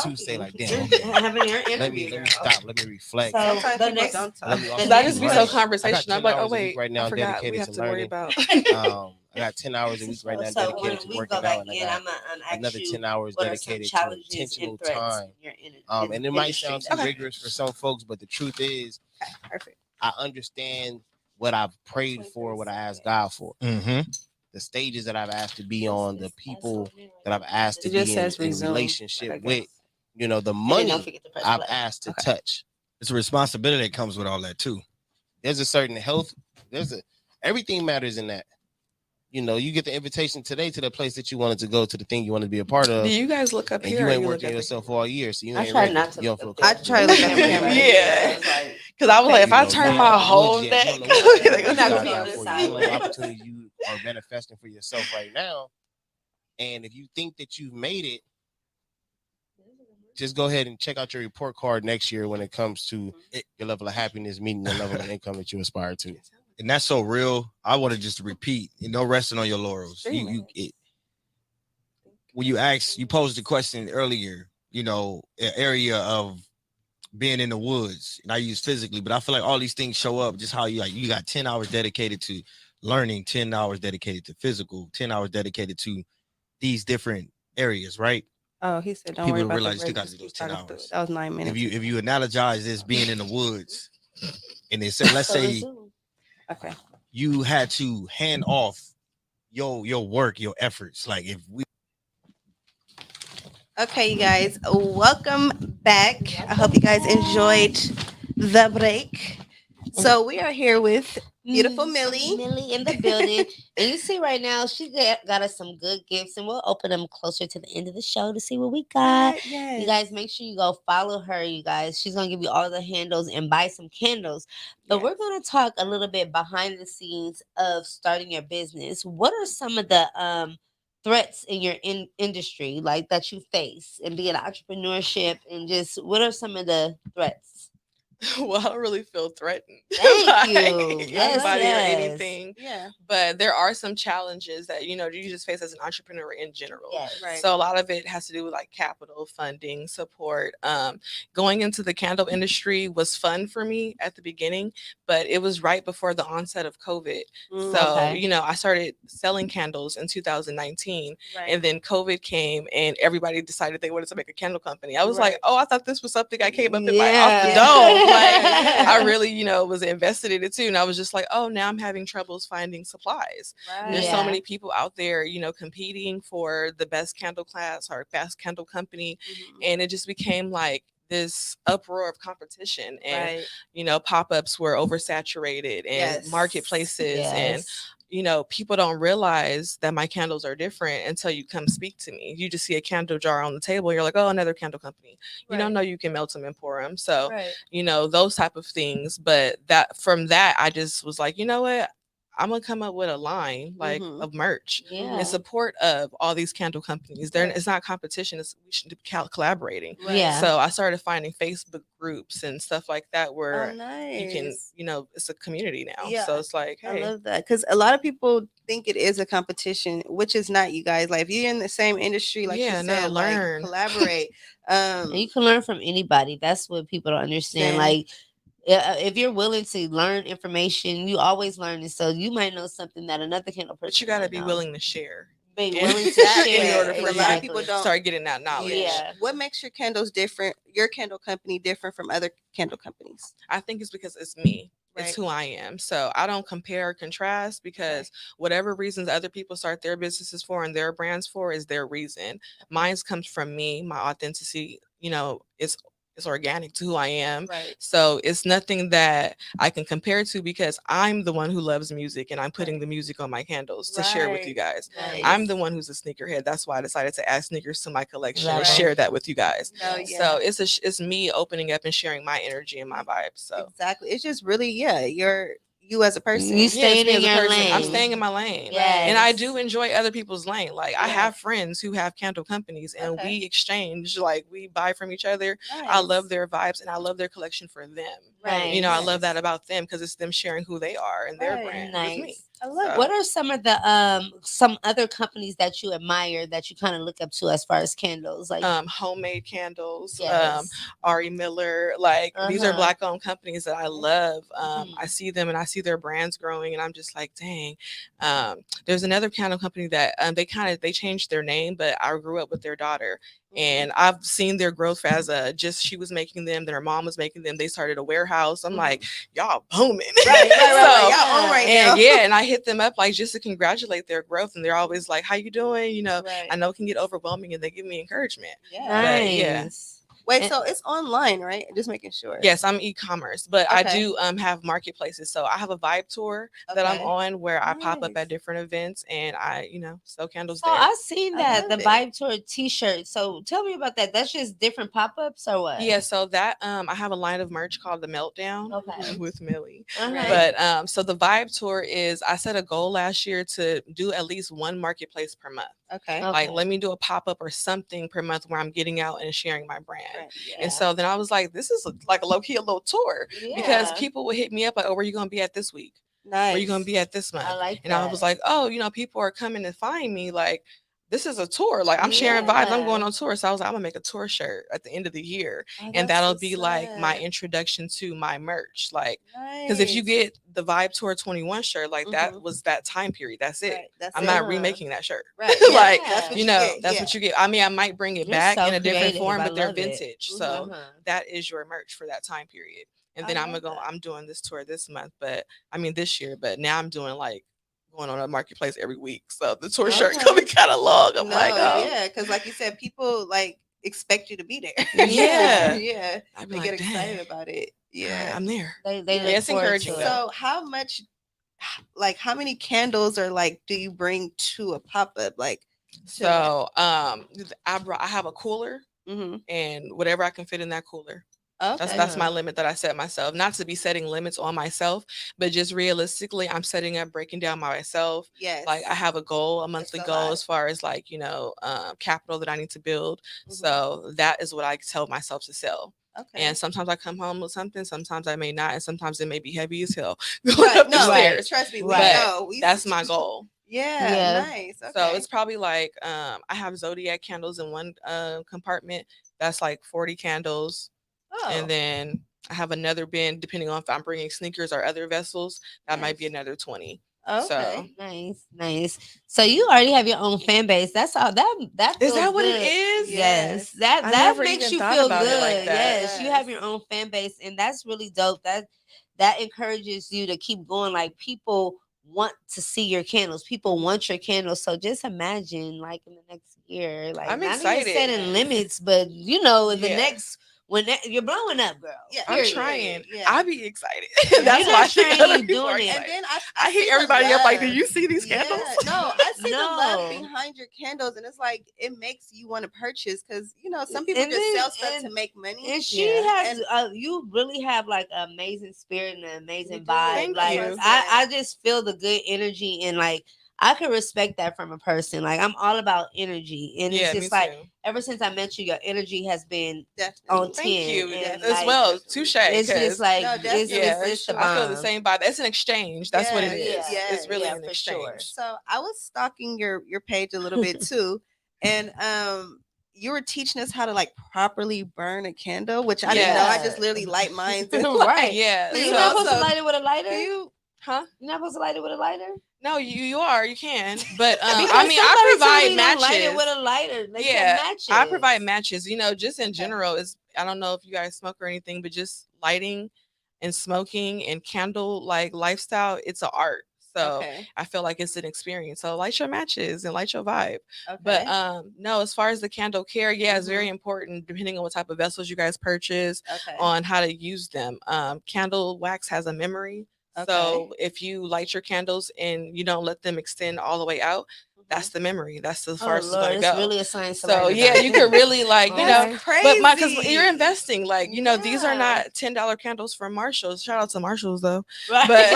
To say like, damn, You're okay, having your interview. let me stop, let me reflect. So Sometimes the people next, don't Let talk. me the also That next just be right. so question. conversational. I'm 10 like, oh hours a week wait, right now I forgot we dedicated have to to worry learning. about. I got 10 hours a week right now So dedicated to when we working go back out, and I in, got I'm gonna ask another you 10 hours what are some dedicated to challenges intentional and threats time. in your And it might industry sound that too you- rigorous for some folks, but the truth is, Perfect. I understand what I've prayed for, what I asked God for, Mm-hmm. the stages that I've asked to be on, the people that I've asked to It just be in, says resume. relationship Okay, with, the And then don't money forget to press I've play. asked to Okay. touch. It's a responsibility that comes with all that too. There's a certain health, everything matters in that. You get the invitation today to the place that you wanted to go, to the thing you wanted to be a part of, Do you guys look up and here? you or ain't you look working at the yourself all year, so you I ain't try ready. not to. You don't look feel up I there. try to look at the camera. Yeah. It's like, Because I was like, if I You turn know, my yeah, whole yeah, neck, you don't know what like, God not gonna got be on for this you. side. You don't know the opportunities you are manifesting for yourself right now. And if you think that you've made it, just go ahead and check out your report card next year when it comes to your level of happiness meeting the level of income that you aspire to. And that's so real. I want to just repeat, no resting on your laurels. When you asked, you posed the question earlier, an area of being in the woods, and I use physically, but I feel like all these things show up just how you got 10 hours dedicated to learning, 10 hours dedicated to physical, 10 hours dedicated to these different areas, right? Oh, he said, don't People worry don't about the realize you still break. got to Just do those keep 10 talking through it. hours. That was 9 minutes. If you analogize this being in the woods, and then say, let's say Okay. you had to hand off your work, your efforts. Like if we Okay, you guys, welcome back. I hope you guys enjoyed the break. So we are here with beautiful Millie. Millie in the building. And you see right now, she got us some good gifts, and we'll open them closer to the end of the show to see what we got. Yes. You guys, make sure you go follow her, you guys. She's going to give you all the handles and buy some candles. But we're going to talk a little bit behind the scenes of starting your business. What are some of the threats in your industry, like that you face, and being entrepreneurship, and just what are some of the threats? Well, I don't really feel threatened Thank by you. Yes, anybody or yes. anything. Yeah. But there are some challenges that you just face as an entrepreneur in general. Yes. Right. So a lot of it has to do with like capital, funding, support. Going into the candle industry was fun for me at the beginning, but it was right before the onset of COVID. So Okay. I started selling candles in 2019, Right. and then COVID came, and everybody decided they wanted to make a candle company. I was Right. like, oh, I thought this was something I came up in off the Yeah. dome. Like, Yeah. I really, was invested in it too. And I was just like, oh, now I'm having troubles finding supplies. There's so Yeah. many people out there, competing for the best candle class or best candle company. And it just became like this uproar of competition. And, Right. pop-ups were oversaturated and Yes. marketplaces. And Yes. people don't realize that my candles are different until you come speak to me. You just see a candle jar on the table. And you're like, oh, another candle company. You don't know you can melt them and pour them. So, Right. those type of things. But from that, I just was like, you know what? I'm gonna come up with a line like of merch Yeah. in support of all these candle companies. Right. It's not competition. We should be collaborating. Right. Yeah. So I started finding Facebook groups and stuff like that where Oh, nice. you can, it's a community now. Yeah. So it's like, I hey, love that because a lot of people think it is a competition, which is not. You guys, like if you're in the same industry, like you said, like learn. collaborate. And you can learn from anybody. That's what people don't understand. Same. Like, if you're willing to learn information, you always learn it. So you might know something that another candle person. But you got to might be know. willing to share. Be in- willing to share in order for a you lot to of people don't start getting that knowledge. Yeah. What makes your candles different? Your candle company different from other candle companies? I think it's because it's me. Right. It's who I am. So I don't compare or contrast because whatever reasons other people start their businesses for and their brands for is their reason. Mine comes from me, my authenticity, it's organic to who I am. Right. So it's nothing that I can compare to because I'm the one who loves music and I'm putting the music on my candles to share with you guys. Nice. I'm the one who's a sneakerhead. That's why I decided to add sneakers to my collection and Right. share that with you guys. No, yeah. So it's me opening up and sharing my energy and my vibes. So Exactly. It's just really, you as a person. You it's staying me in as a your person. I'm lane. staying in my lane. Yes. And I do enjoy other people's lane. Like I Yeah. have friends who have candle companies and Okay. we exchange, like we buy from each other. Nice. I love their vibes and I love their collection for them. Right. I love that about them because it's them sharing who they are and their Right. brand Nice. with me. I love So- What are some of the some other companies that you admire that you kind of look up to as far as candles? Like homemade candles, yes. Ari Miller, like these are Uh-huh. Black owned companies that I love. Mhm. I see them and I see their brands growing and I'm just like, dang. There's another candle company that they changed their name, but I grew up with their daughter. And I've seen their growth as she was making them, then her mom was making them. They started a warehouse. I'm like, y'all booming. Right. So, Y'all on right now. and and I hit them up like just to congratulate their growth. And they're always like, how you doing? Right. I know it can get overwhelming and they give me encouragement. Yeah. But, Nice. yeah. Wait, And- so it's online, right? Just making sure. Yes, I'm e-commerce, but I Okay. do have marketplaces. So I have a vibe tour that I'm Okay. on where I pop up Nice. at different events and I, sell candles So there. I seen I that the love it. Vibe Tour T-shirt. So tell me about that. That's just different pop-ups or what? Yeah, so that I have a line of merch called the Meltdown Okay. with Millie. Uh-huh. But so the vibe tour is I set a goal last year to do at least one marketplace per month. Okay. Like, Okay. let me do a pop-up or something per month where I'm getting out and sharing my brand. Right. Yeah. And so then I was like, this is like a low-key a little tour because Yeah. people would hit me up like, oh, where you gonna be at this week? Nice. Where you gonna be at this month? I like And I that. was like, oh, people are coming to find me. Like, this is a tour. Like, I'm sharing vibes. I'm Yeah. going on tour. So I was like, I'm gonna make a tour shirt at the end of the year. Oh, And that's that'll what's be like my up. introduction to my merch. Like, because if you Nice. get the Vibe Tour 21 shirt, like that Mhm. was that time period. That's it. Right. That's I'm it. not Uh-huh. remaking that shirt. Right. Yeah. Like, That's what you get. that's Yeah. what you get. I mean, I might bring it You're back so in a different creative. form, I but they're love it. vintage. So Uh-huh. that is your merch for that time period. And I then love that. I'm doing this tour this month, but I mean this year, but now I'm doing like going on a marketplace every week. So the tour shirt Okay. gonna be kind of long. I'm No, like, oh yeah, because like you said, people like expect you to be there. Yeah. Yeah. I'd be They like, get excited dang, about it. yeah, Yeah. I'm there. They Yeah, look it's forward encouraging, to though. it. So how much, like, how many candles or like do you bring to a pop up? Like, So I have a cooler mm-hmm. and whatever I can fit in that cooler. Okay. That's my limit that I set myself. Not to be setting limits on myself, but just realistically, I'm setting up, breaking down myself. Yes. Like I have a goal, a monthly a goal lot. as far as like capital that I need to build. Mhm. So that is what I tell myself to sell. Okay. And sometimes I come home with something, sometimes I may not, and sometimes it may be heavy as hell going Right. up the No, stairs. trust me, we Right. know. That's my goal. Yeah, Yeah. nice. Okay. So it's probably like I have zodiac candles in one compartment. That's like 40 candles. oh, And then I have another bin, depending on if I'm bringing sneakers or other vessels, that might be Nice. another 20. okay. So Nice. So you already have your own fan base. That's all. That is feels that what it good. is? Yes, Yes. that I that never makes even you thought feel about good. it like that. Yes, you have Yes. your own fan base, and that's really dope. That encourages you to keep going. Like people want to see your candles. People want your candles. So just imagine, like in the next year, like I'm not even excited. setting limits, but in the Yeah. next you're blowing up, girl. Yeah, I'm Period. trying. Yeah. I be excited. Yeah. That's You're why I not think trying, other you people are doing it. And excited. then I see hit the everybody up like, love. do you see these Yeah, candles? no, I see the love No. behind your candles, and it's like it makes you want to purchase because some people And just then- sell stuff to and- make money. And she Yeah. has, And- you really have like an amazing spirit and an You amazing do. vibe. Thank Like you. I just feel the good energy and like I can respect that from a person. Like I'm all about energy, and it's Yeah, me just like too. ever since I met you, your energy has been Definitely. on 10. Thank you and, as like, well. Touche. It's just 'Cause like No, it's, definitely, it's, for it's the sure. I feel the bomb. same vibe. It's an exchange. That's what it is. Yes, It's really yeah, an for sure. exchange. So I was stalking your page a little bit too, and you were teaching us how to like properly burn a candle, which I didn't know. I Yeah. just literally light mine. Right. Yeah. So You're you not know, supposed to so light it with a lighter. can you? Huh? You're not supposed to light it with a lighter. No, you are. You can. But I Because mean, somebody I told provide me don't light it matches. with a lighter. They said Yeah, matches. I provide matches. Just in Okay. general, is I don't know if you guys smoke or anything, but just lighting and smoking and candle like lifestyle, it's an art. So Okay. I feel like it's an experience. So light your matches and light your vibe. Okay. But no, as far as the candle care, yeah, it's very Mhm. important depending on what type of vessels you guys purchase Okay. on how to use them. Candle wax has a memory. So if you light your candles and you don't let them extend all the way out, that's the memory. That's as far Oh as it's Lord, gonna it's go. really a science. to So light it yeah, up. you could really like Okay. Crazy. but because you're investing, like these are Yeah. not $10 candles from Marshalls. Shout out to Marshalls though. Right. But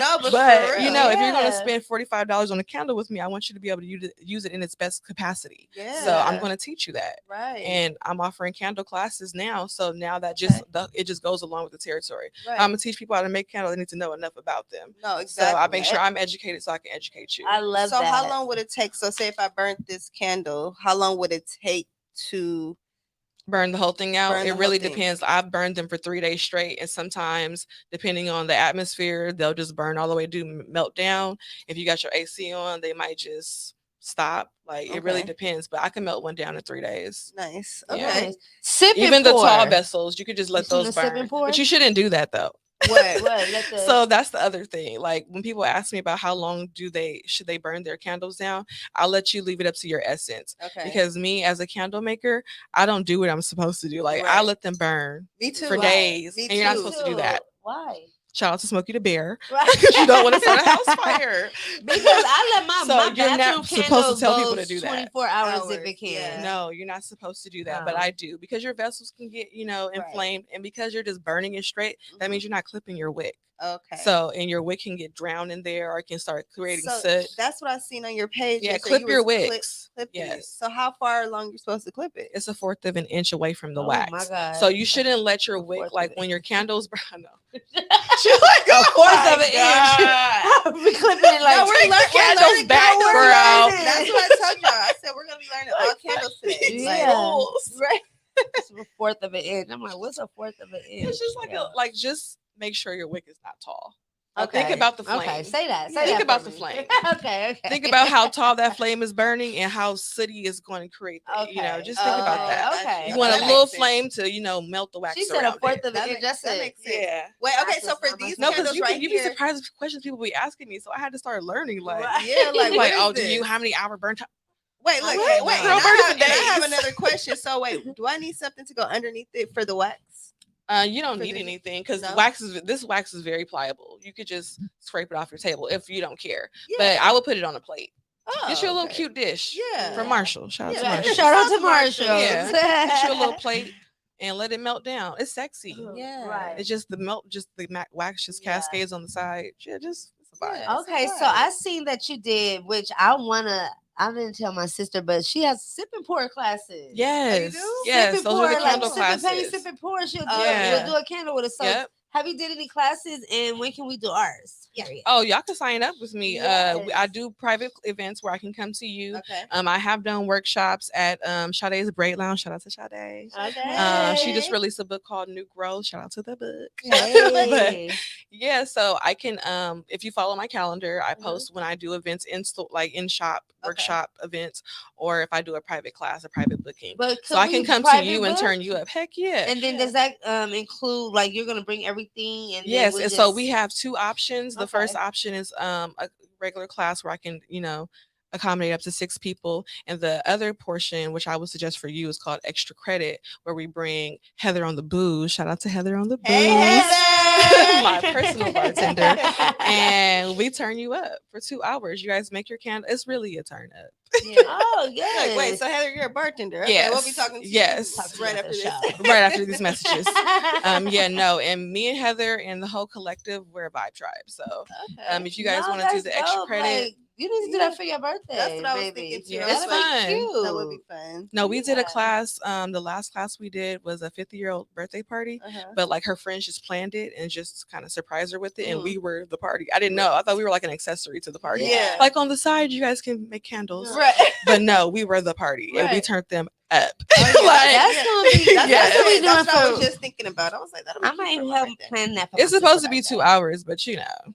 No, but, but for real. if you're gonna Yeah. spend $45 on a candle with me, I want you to be able to use it in its best capacity. Yeah. So I'm gonna teach you that. Right. And I'm offering candle classes now. So now that it just goes along with the territory. right. I'm gonna teach people how to make candles. They need to know enough about them. No, So exactly. I make sure I'm educated so I can educate you. I love So that. how long would it take? So say if I burnt this candle, how long would it take to Burn the whole thing out. Burn the It whole really thing. depends. I've burned them for 3 days straight, and sometimes depending on the atmosphere, they'll just burn all the way to melt down. If you got your AC on, they might just stop. Like it really Okay. depends, but I can melt one down in 3 days. nice? Yeah. Okay. Nice. Sip Even and the pour. tall vessels, you could just let seen those the sip burn. and pour? But you shouldn't do that though. What? Let the So that's the other thing. Like when people ask me about how long should they burn their candles down, I'll let you leave it up to your essence. Okay. Because me as a candle maker, I don't do what I'm supposed to do. Like I Right. let them burn Me too. for Right. days, Me and you're not too. supposed to do that. Why? Shout out to Smokey the Bear Right. because you don't want to start a house fire. Because I let my So my you're bathroom not supposed candle to tell go people to do that. 24 hours if Hours, it can. yeah. No, you're not supposed to do that, but Oh. I do because your vessels can get, inflamed, and because you're just burning it straight, that means you're not clipping your wick. Okay. So, and your wick can get drowned in there, or it can start creating So soot. that's what I seen on your page. Yeah, yesterday. clip You your was wicks. clipping it. Yes. So how far along you're supposed to clip it? It's 1/4 of an inch away from the Oh wax. my God. So you shouldn't let your A wick, fourth like of when it. your candles burn. I know. She's like, a fourth my of an God. inch. I'll be clipping it like No, we're candles learning back, we're girl. learning. That's what I told y'all. I said we're gonna be learning all candles today. Yeah. Rules. Right. It's a fourth of an inch. I'm like, what's a fourth of an inch? It's just like Yeah. just make sure your wick is not tall. Now Okay. think about the flame. Okay, say that. Say Think that about for the me. flame. Okay. Think about how tall that flame is burning and how sooty is going to create that. Okay. Just think about that. Okay. You want That a little makes flame to, melt the wax She said a around fourth it. of an That inch. makes- that makes sense. Yeah. Wait, okay, That's so for not these No, because candles right you'd be here, surprised with questions people be asking me. So I had to start learning. Like, Right. yeah, like, like, what is do you this? how many hour burn time? Wait, look, What? wait. Girl, And burn it I, for have, and I have days. another question. So wait, do I need something to go underneath it for the wax? You don't For need the- anything because No? this wax is very pliable. You could just scrape it off your table if you don't care. Yeah. But I would put it on a plate. Oh, Get you a little okay. cute dish. Yeah. From Marshall. Shout out to Yeah. Marshall. Shout out to Marshall. Yeah. Get you a little plate and let it melt down. It's sexy. Yeah. Right. It's just the wax just Yeah. cascades on the side. Yeah, just it's a vibe. Yeah. Okay, It's so a vibe. I seen that you did, which I didn't tell my sister, but she has sip and pour classes. Yes. do? Yes. Sip and Those pour, are the like candle sip and paint, classes. sip and pour. She'll do, Yeah. we'll do a candle with us. So Yep. have you did any classes, and when can we do ours? Yeah. Oh, y'all can sign up with me. I Yes. do private events where I can come to you. Okay. I have done workshops at Sade's Braid Lounge. Shout out to Sade. Okay. She just released a book called New Growth. Shout out to the book. Hey. Yeah, so I can if you follow my calendar, I post when I do events like in shop, workshop events, or if I do a private class, a private booking. But So I can we come to private you and book? turn you up. Heck yeah. And then does that include like you're gonna bring everything? And Yes, then and so we have two options. The first Okay. option is a regular class where I can, accommodate up to 6 people. And the other portion, which I would suggest for you, is called extra credit, where we bring Heather on the booze. Shout out to Heather on the booze. Hey, Heather! My personal bartender. And we turn you up for 2 hours. You guys make your candle. It's really a turn up. Oh yes. Like, wait, so Heather, you're a bartender. Okay, we'll be Yes. talking to Yes. you Talk to right you after after this. the show. Right after these messages. Yeah, no. And me and Heather and the whole collective, we're a vibe tribe. So Okay. if you guys No, want to do that's the extra dope. credit. Like, you need to do that for your birthday. That's what I was maybe. thinking too. Yeah, I it's was like, fun. Cute. that would be fun. No, we did a Yeah. class. The last class we did was a 50-year-old birthday party, but like her friends just planned it and just kind of surprised her with it, and we were the party. I didn't know. I thought we were like an accessory to the party. Yeah. Like on the side, you guys can make candles, Right. but no, we were the party, and we Right. turned them up. Oh, yeah. Like, That's gonna be. That's, Yes. what we that's what I doing was for. just thinking about. I was like, that'll be I cute might for my help birthday. plan that. For it's my supposed sister to be birthday. 2 hours, but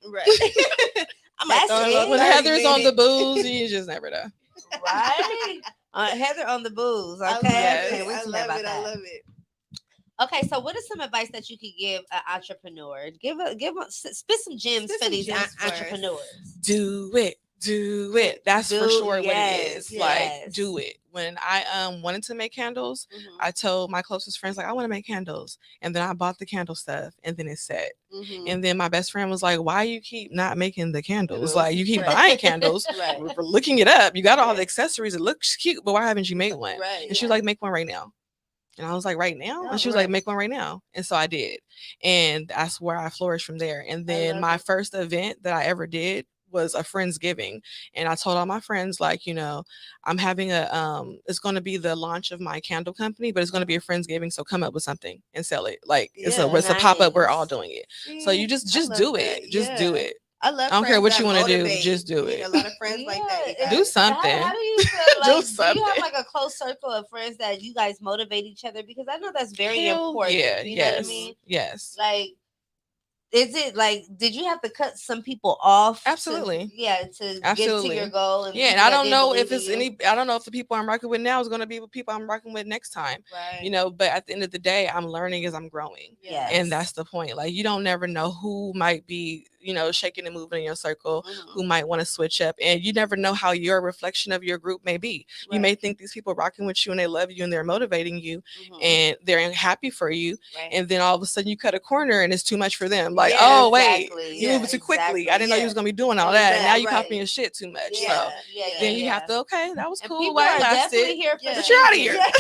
Right. I might That's throw in a it. little when 30 Heather's on the minutes. booze, you just never know. Right? Heather on the booze. I love Okay. Yes. it. Can't wait I to hear love about it. I that. love it. Okay, so what is some advice that you could give an entrepreneur? Spit some gems Spit for some these gems for us. entrepreneurs. Do it. That's for Do- sure what it yes, is. Like, yes. do it. When I wanted to make candles, Mhm. I told my closest friends, like, I want to make candles. And then I bought the candle stuff, and then it set. Mhm. And then my best friend was like, why you keep not making the candles? Candles. Like, you keep Right. buying candles. Right. We're looking it up. You got all Right. the accessories. It looks cute, but why haven't you made one? Right. And she was like, make one right now. And I was like, right now? Yeah, And she was right. like, make one right now. And so I did. And that's where I flourished from there. And then love my it. first event that I ever did was a Friendsgiving. And I told all my friends, like, I'm having it's going to be the launch of my candle company, but it's going to be a Friendsgiving. So come up with something and sell it. Like, it's Yeah, a pop-up. We're all nice. doing it. See, So you I just love do that. it. Just do Yeah. it. I love. I don't care friends what that you wanna do, motivate. just do You it. need a lot of friends like that. You Yeah, guys. Do something. How do you feel? Do Like, do you have something. like a close circle of friends that you guys motivate each other? Because I know that's very Hell important. yeah. You know what I Yes. mean? Yes. Like, is it like, did you have to cut some people off? Absolutely. To get to your Absolutely. goal. And Yeah, and people I that don't didn't know believe if in it's you? any. I don't know if the people I'm rocking with now is going to be the people I'm rocking with next time. Right. But at the end of the day, I'm learning as I'm growing, Yeah. and that's the point. Like you don't never know who might be, shaking and moving in your circle, who might want to switch up, and you never know how your reflection of your group may be. You may think these people rocking with you and they love you and they're motivating you and they're happy for you, Right. and then all of a sudden you cut a corner and it's too much for them. Like, Yeah, oh wait, exactly. you moving too quickly. Exactly. I didn't know you was gonna be doing all that. And now you Right. copying shit too much. Yeah. So then you yeah. have to, okay, that was And cool people while are it definitely lasted. here for Yeah. But you're out of seasons. here.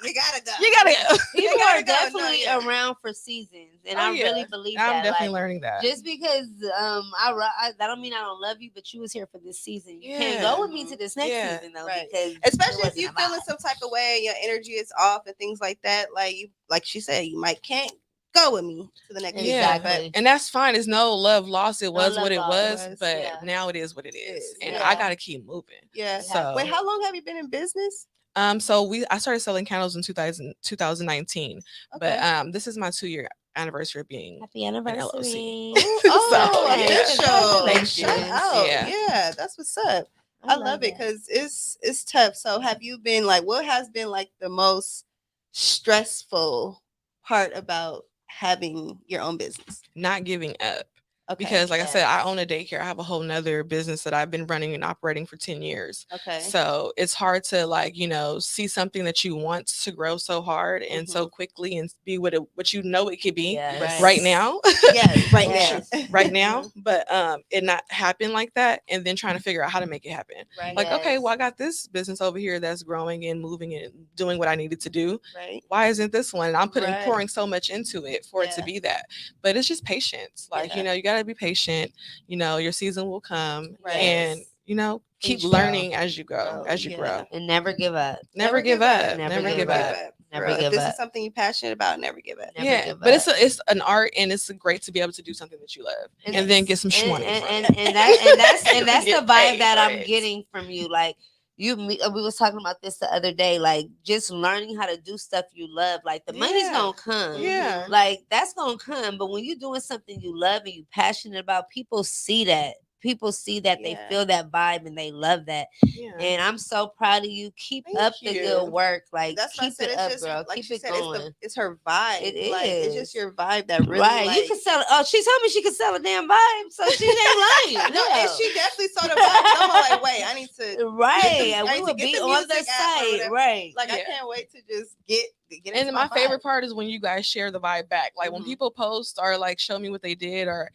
You gotta go. You gotta go. People gotta are go. No, definitely yeah. around for seasons, and Oh, I yeah. really believe I'm that. definitely Like, learning that. just because I that don't mean I don't love you, but you was here for this season. You can't Yeah. go with me to this next Yeah. season though, Right. because Especially it if you wasn't a feeling vibe. some type of way, your energy is off and things like that. Like she said, you might can't go with me to the next Yeah, season, but and that's fine. It's no love lost. It was love what it lost. was, but Yeah. now it is what it is, is, and yeah. I gotta keep moving. yeah. So, Wait, how long have you been in business? so I started selling candles in 2019, but Okay. this is my 2-year anniversary of being Happy an LLC. anniversary! Oh, So, yeah. official. Thank you. Shout out. Yeah. Yeah, that's what's up. I love it because it's tough. So have you been like, what has been like the most stressful part about having your own business? Not giving up. Okay. Because like I said, I Yes. own a daycare. I have a whole nother business that I've been running and operating for 10 years. Okay. So it's hard to see something that you want to grow so hard and so quickly and be what you know it could be Yes. right now. Yes, right Yes. now. Right now. But it not happen like that, and then trying to figure out how to make it happen. Right. Like, okay, Yes. well, I got this business over here that's growing and moving and doing what I needed to do. Right. Why isn't this one? And I'm Right. pouring so much into it for it to Yeah. be that. But it's just patience. Like, Yeah. you gotta be patient. Your season will come. Right. And keep Keep learning as you go, Grow, as you yeah. grow. And never give up. Never give up. Never Never give give up. up. Never Bro, if give this up. is something you're passionate about, never give up. Never Yeah, give but up. it's an art, and it's great to be able to do something that you love, and then get some and, money. that's the Get vibe paid that for I'm it. getting from you. Like we was talking about this the other day. Like just learning how to do stuff you love. Like the money's Yeah. gonna come. Yeah. Like that's gonna come. But when you're doing something you love and you passionate about, people see that. People see that, they Yeah. feel that vibe, and they love that. Yeah. And I'm so proud of you. Keep Thank up the you. good work. Like That's what I keep said. it It's up, just girl. like Keep she it said, going. it's her vibe. It Like it's is. just your vibe that really Right, like, you can sell. Oh, she told me she could sell a damn vibe, so she ain't lying. No, and she definitely saw the vibe. I'm like, wait, I need to Right, I and need we to would get be the on the music app or site. whatever. Right. like I Yeah. can't wait to just get into And my vibe. favorite part is when you guys share the vibe back. Like when Mhm. people post or like show me what they did, or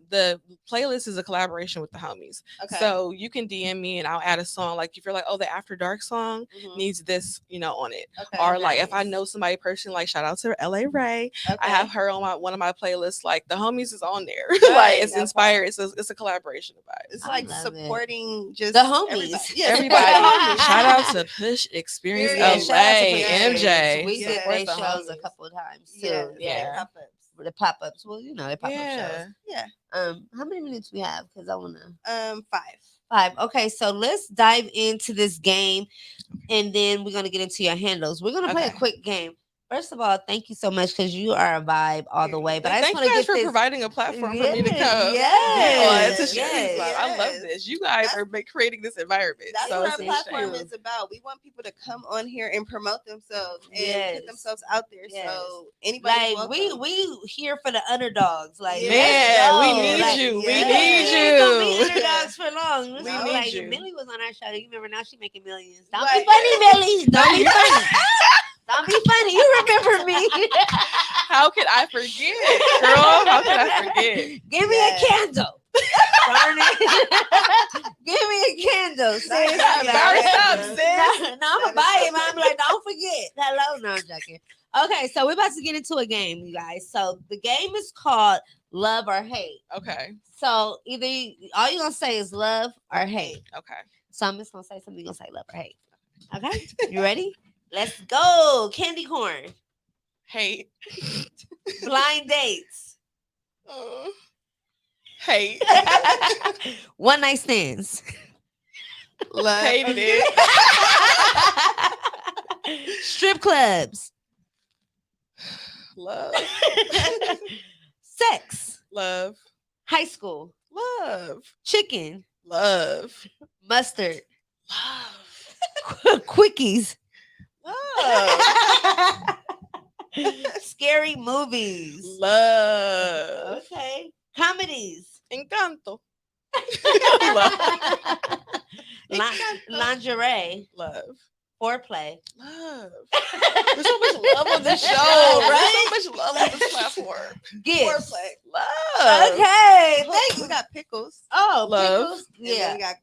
the playlist is a collaboration with the homies. Okay. So you can DM me and I'll add a song. Like if you're like, oh, the After Dark song Mhm. needs this, on it. Okay. Or like if I Nice. know somebody personally, like shout out to LA Ray. Okay. I have her on one of my playlists. Like the homies is on there. Right, Like it's that's inspired. It's a collaboration of vibes. It's I like love it. supporting just The homies. Everybody. Yeah, Everybody, support the homies. shout out to Push Experience Yeah, LA, shout out to Push MJ. Experience. We did Support their the shows a homies. couple of times too. Yeah. Yeah. Pop-ups. The pop ups. Well, they pop up Yeah. shows. Yeah. How many minutes we have? Because I wanna 5. 5. Okay, so let's dive into this game, and then we're gonna get into your handles. We're gonna play a Okay. quick game. First of all, thank you so much because you are a vibe all the way. But I just Thank want you to guys get for this. providing a platform for me to Yes, come. yes, To share yes, these vibes. I love yes. this. You guys are creating this environment. That's so what our it's platform appreciated. is about. We want people to come on here and promote themselves and Yes. put themselves out there. Yes. So anybody, Like we here for the underdogs. Like Yeah. Man, we let's go. need Like, you. We yeah. need we ain't gonna be you. underdogs for long. We So, need like you. Millie was on our show. You remember? Now she making millions. Don't Right. be funny, Millie. Don't be funny. Don't be funny. You remember me? How could I forget, girl? How could I forget? Give me Yes. a candle. Burn it. Give me a candle. Sis. Burn up, No, sis. I'm That gonna is buy so it, but I'm like, don't forget. Hello, no, I'm joking. Okay, so we're about to get into a game, you guys. So the game is called Love or Hate. Okay. So either all you're gonna say is love or hate. Okay. So I'm just gonna say something. You're gonna say love or hate. Okay, you ready? Let's go. Candy corn. Hate. Blind dates. Hate. One night stands. love. Hated it. Strip clubs. Love. Sex. Love. High school. Love. Chicken. Love. Mustard. Love. Quickies. Love. Scary movies. Love. Okay. Comedies. Encanto. Love. Lingerie. Love. Foreplay. Love. There's so much love on this show, right? There's so much love on this platform. Gifts. Foreplay. Love. Okay. Thank you. We got pickles. Oh, Love. pickles. And then Yeah. we got.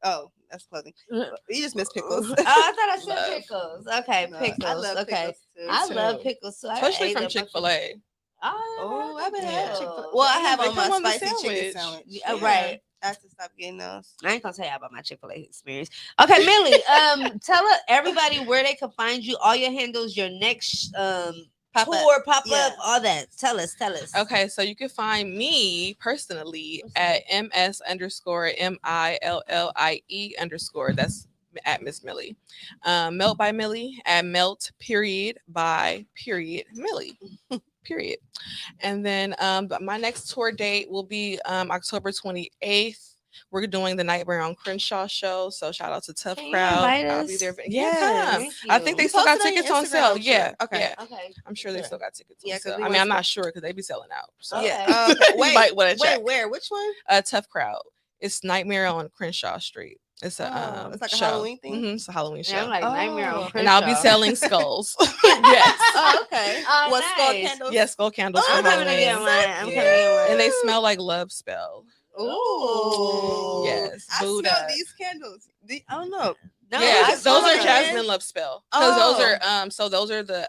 Oh, that's clothing. You just missed pickles. Oh, I thought I said Love. pickles. Okay, No, pickles. I love okay. pickles too. I too. love pickles too. I Especially ate from a bunch of- Chick-fil-A. Oh, I haven't Yeah. had Chick-fil-A. Well, I have They on my come on the spicy chicken sandwich. sandwich. Yeah, right. I have to stop getting those. I ain't gonna tell you about my Chick-fil-A experience. Okay, Millie, tell everybody where they can find you, all your handles, your next Pop-up. tour, pop Yeah. up, all that. Tell us. Okay, so you can find me personally at MS_MILLIE_. That's at Miss Millie. Melt by Millie at melt period by period Millie. Period. And then my next tour date will be October 28th. We're doing the Nightmare on Crenshaw show. So shout out to Tough Can you Crowd. invite I'll us? be there. Yes. Come. Thank I you. think they You still got posted on your tickets on Instagram, sale. I'm sure. Yeah. Okay. Yeah. Okay. I'm sure they still got tickets on Yeah, 'cause sale. we I mean, went I'm to- not sure because they be selling out. So Okay. Yeah. Okay. you Wait. might want to check. Wait. Where? Which one? Tough Crowd. It's Nightmare on Crenshaw Street. It's a Oh, it's like a show. Halloween thing? It's a Halloween show. Yeah, I'm like Nightmare on Oh. and I'll be Crenshaw. selling skulls. yes. Oh, okay. Oh, What skull nice. candles? Yes, skull candles Oh, for I'm coming to Halloween. get mine. I'm coming to cute. get mine. And they smell like love spell. Ooh. Yes, I Buddha. smell these candles. I don't know. No, Yeah, I those smell are it. Jasmine Love Spell. Because those Oh. are those are the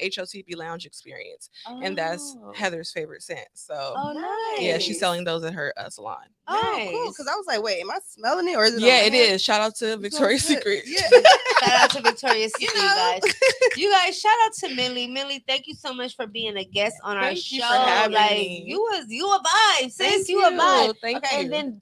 HOTP Lounge Experience. And that's Oh. Heather's favorite scent. So Oh, nice. yeah, she's selling those at her salon. Oh, cool. Nice. Because I was like, wait, am I smelling it or is it? Yeah, on it my hand? is. Shout out to Victoria's good. Secret. Yeah. Shout out to Victoria's You Secret, know. guys. You guys, shout out to Millie. Millie, thank you so much for being a guest on our Thank show. you for having like me. you a vibe, sis. Thank You a vibe. Thank Okay, you. And then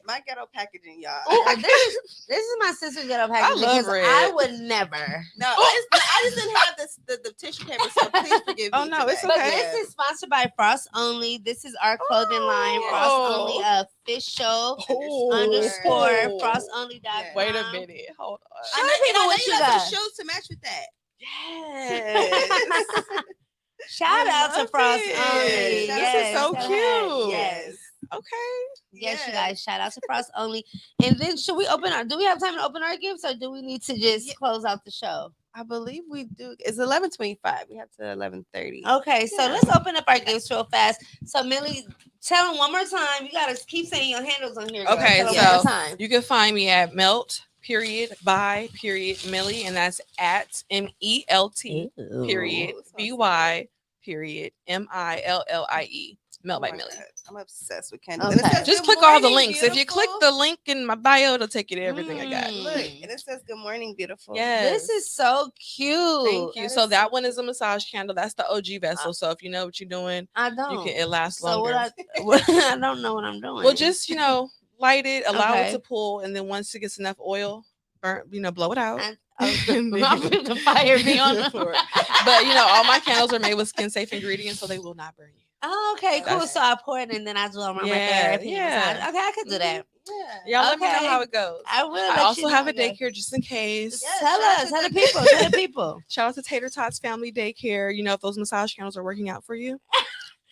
My ghetto packaging, y'all. this is my sister's ghetto package love because red. I would never. No, I just didn't have the tissue paper, so please forgive me. Oh, no, it's today. But okay. this is sponsored by Frost Only. This is our clothing line, Frost Oh. Only official Oh. underscore frostonly.com. Wait a minute. Hold on. Show people what you got. Some shoes to match with that. Yes. Shout I out to love Frost it. Only. This is Yes, so shout out. cute. Yes. Okay. Yes, you Yeah. guys. Shout out to Frost Only. And then should we open our do we have time to open our gifts or do we need to just Yeah. close out the show? I believe we do. It's 11:25. We have to 11:30. Okay, so Yeah. let's open up our gifts real fast. So Millie, tell them one more time. You gotta keep saying your handles on here. girl. Okay, Tell 'em so one more time. you can find me at melt period by period Millie, and that's at MELT period Ooh, BY period MILLIE. Melt by Oh my Millie. God, I'm obsessed with candles. Okay. And it says, Just "Good click all the morning, links. If you click beautiful." the link in my bio, it'll take you to everything I got. Mm. Look, and it says good morning, beautiful. Yes. This is so cute. Thank you. That So is that so one is a massage candle. That's the OG vessel. So if you know what you're doing, I don't. you can it lasts so longer. I don't know what I'm doing. Well, just light it, allow Okay. it to pull, and then once it gets enough oil, burn, blow it out. I'm the fire be on the But all my candles are made with skin safe ingredients, so they will not burn you. Oh, okay, cool. That's- So I pour it and then I do it around my Yeah, hair. Opinion yeah. massage. Okay, I could do that. Yeah. Y'all let me Okay. know how it goes. I will. I let also you have know, a guys. daycare just in case. Yes. Tell shout out us. to Tell the the people. daycare. Tell the people. Shout out to Tater Tots Family Daycare. If those massage candles are working out for you,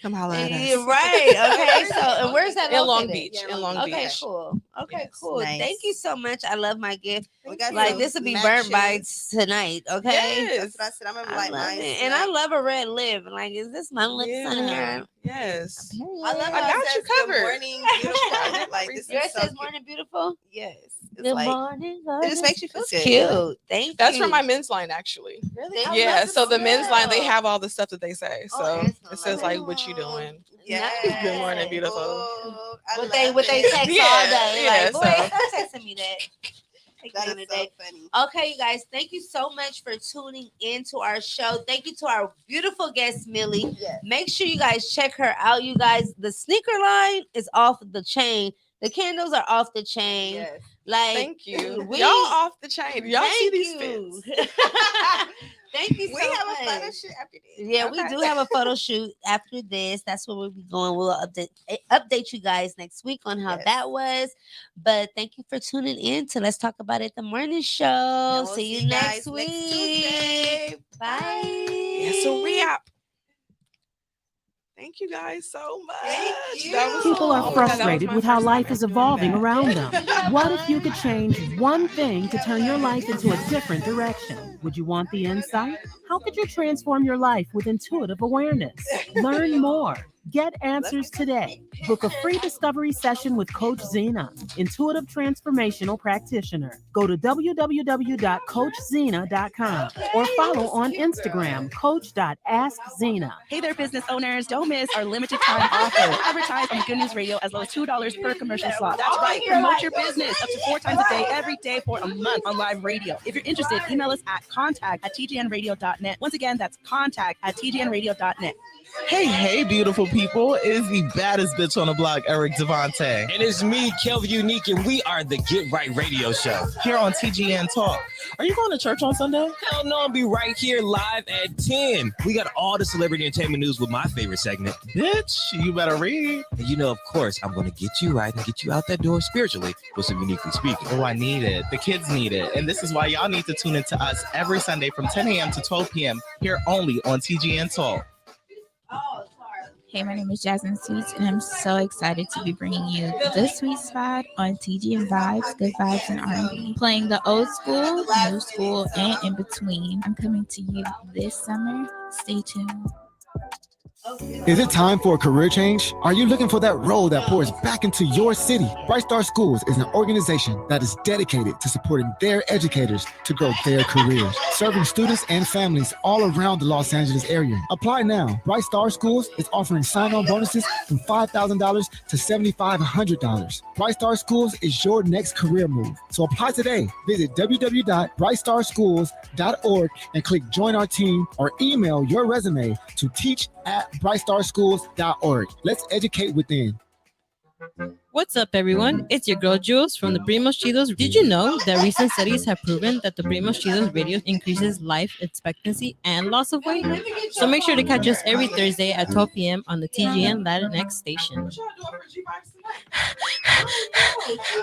come holla at us. Yeah, right. Okay. So, and where's that In Long located? Beach. Yeah, In Long Okay, Beach. cool. Okay, Yes. cool. Nice. Thank you so much. I love my gift. We got Like some this will be MAC burnt by shoes. tonight. Okay. Yes. That's what I said. I'm gonna I light love mine. it. And I love a red lip. Like, is this my lips on Yeah. here? Yes. I love I how got it you says, covered. Good morning, beautiful. Like this Yours is so says cute. morning beautiful. Yes. It's Good like morning. it just makes you feel That's good. cute. Thank That's you. from my men's line, actually. Really? I Yeah. love So the men's line, they smell. have all the stuff that they say. Oh, So and it's it says gonna like, "What you doing?" Yes. Good morning, beautiful. Oh, I What love they it. text Yeah, all day. yeah, Like, boy, so- stop texting me that. Take That me on is a so date. funny. Okay, you guys, thank you so much for tuning into our show. Thank you to our beautiful guest, Millie. Yes. Make sure you guys check her out. You guys, the sneaker line is off the chain. The candles are off the chain. Yes. Like, Thank you. we- Y'all off the chain. Y'all see thank these you. fits? Thank you We so have much. a photo shoot after this. Yeah, we Okay. do have a photo shoot after this. That's where we'll be going. We'll update you guys next week on how Yes. that was. But thank you for tuning in to Let's Talk About It the Morning Show. And we'll see you next guys week. next Tuesday. Bye. It's a wrap. Thank you guys so much. Thank you. That was People so- are oh my God, that was frustrated my with how first time life is doing evolving that. around them. What if you could change one thing to turn your life into a different direction? Would you want the insight? How could you transform your life with intuitive awareness? Learn more. Get answers today. Book a free discovery session with Coach Zena, intuitive transformational practitioner. Go to www.coachzena.com or follow on Instagram, coach.askzena. Hey there, business owners. Don't miss our limited time offer. Advertise on Good News Radio as low as $2 per commercial slot. That's right. Promote your business up to 4 times a day, every day for a month on live radio. If you're interested, email us at contact@tgnradio.net. Once again, that's contact@tgnradio.net. Hey, beautiful people. It is the baddest bitch on the block, Eric Devante. And it's me, Kelvin Unique, and we are the Get Right Radio Show. Here on TGN Talk. Are you going to church on Sunday? Hell no, I'll be right here live at 10. We got all the celebrity entertainment news with my favorite segment. Bitch, you better read. And you know, of course, I'm going to get you right and get you out that door spiritually with some Uniquely Speaking. Oh, I need it. The kids need it. And this is why y'all need to tune into us every Sunday from 10 a.m. to 12 p.m. here only on TGN Talk. Hey, my name is Jasmine Sweets, and I'm so excited to be bringing you the Sweet Spot on TGN Vibes, Good Vibes, and R&B. Playing the old school, new school, and in between. I'm coming to you this summer. Stay tuned. Is it time for a career change? Are you looking for that role that pours back into your city? Bright Star Schools is an organization that is dedicated to supporting their educators to grow their careers, serving students and families all around the Los Angeles area. Apply now. Bright Star Schools is offering sign-on bonuses from $5,000 to $7,500. Bright Star Schools is your next career move. So apply today. Visit www.brightstarschools.org and click join our team or email your resume to teach@brightstarschools.org. Let's educate within. What's up, everyone? It's your girl Jules from the Primos Chidos. Did you know that recent studies have proven that the Primos Chidos radio increases life expectancy and loss of weight? So make sure to catch us every Thursday at 12 p.m. on the TGN Latinx station.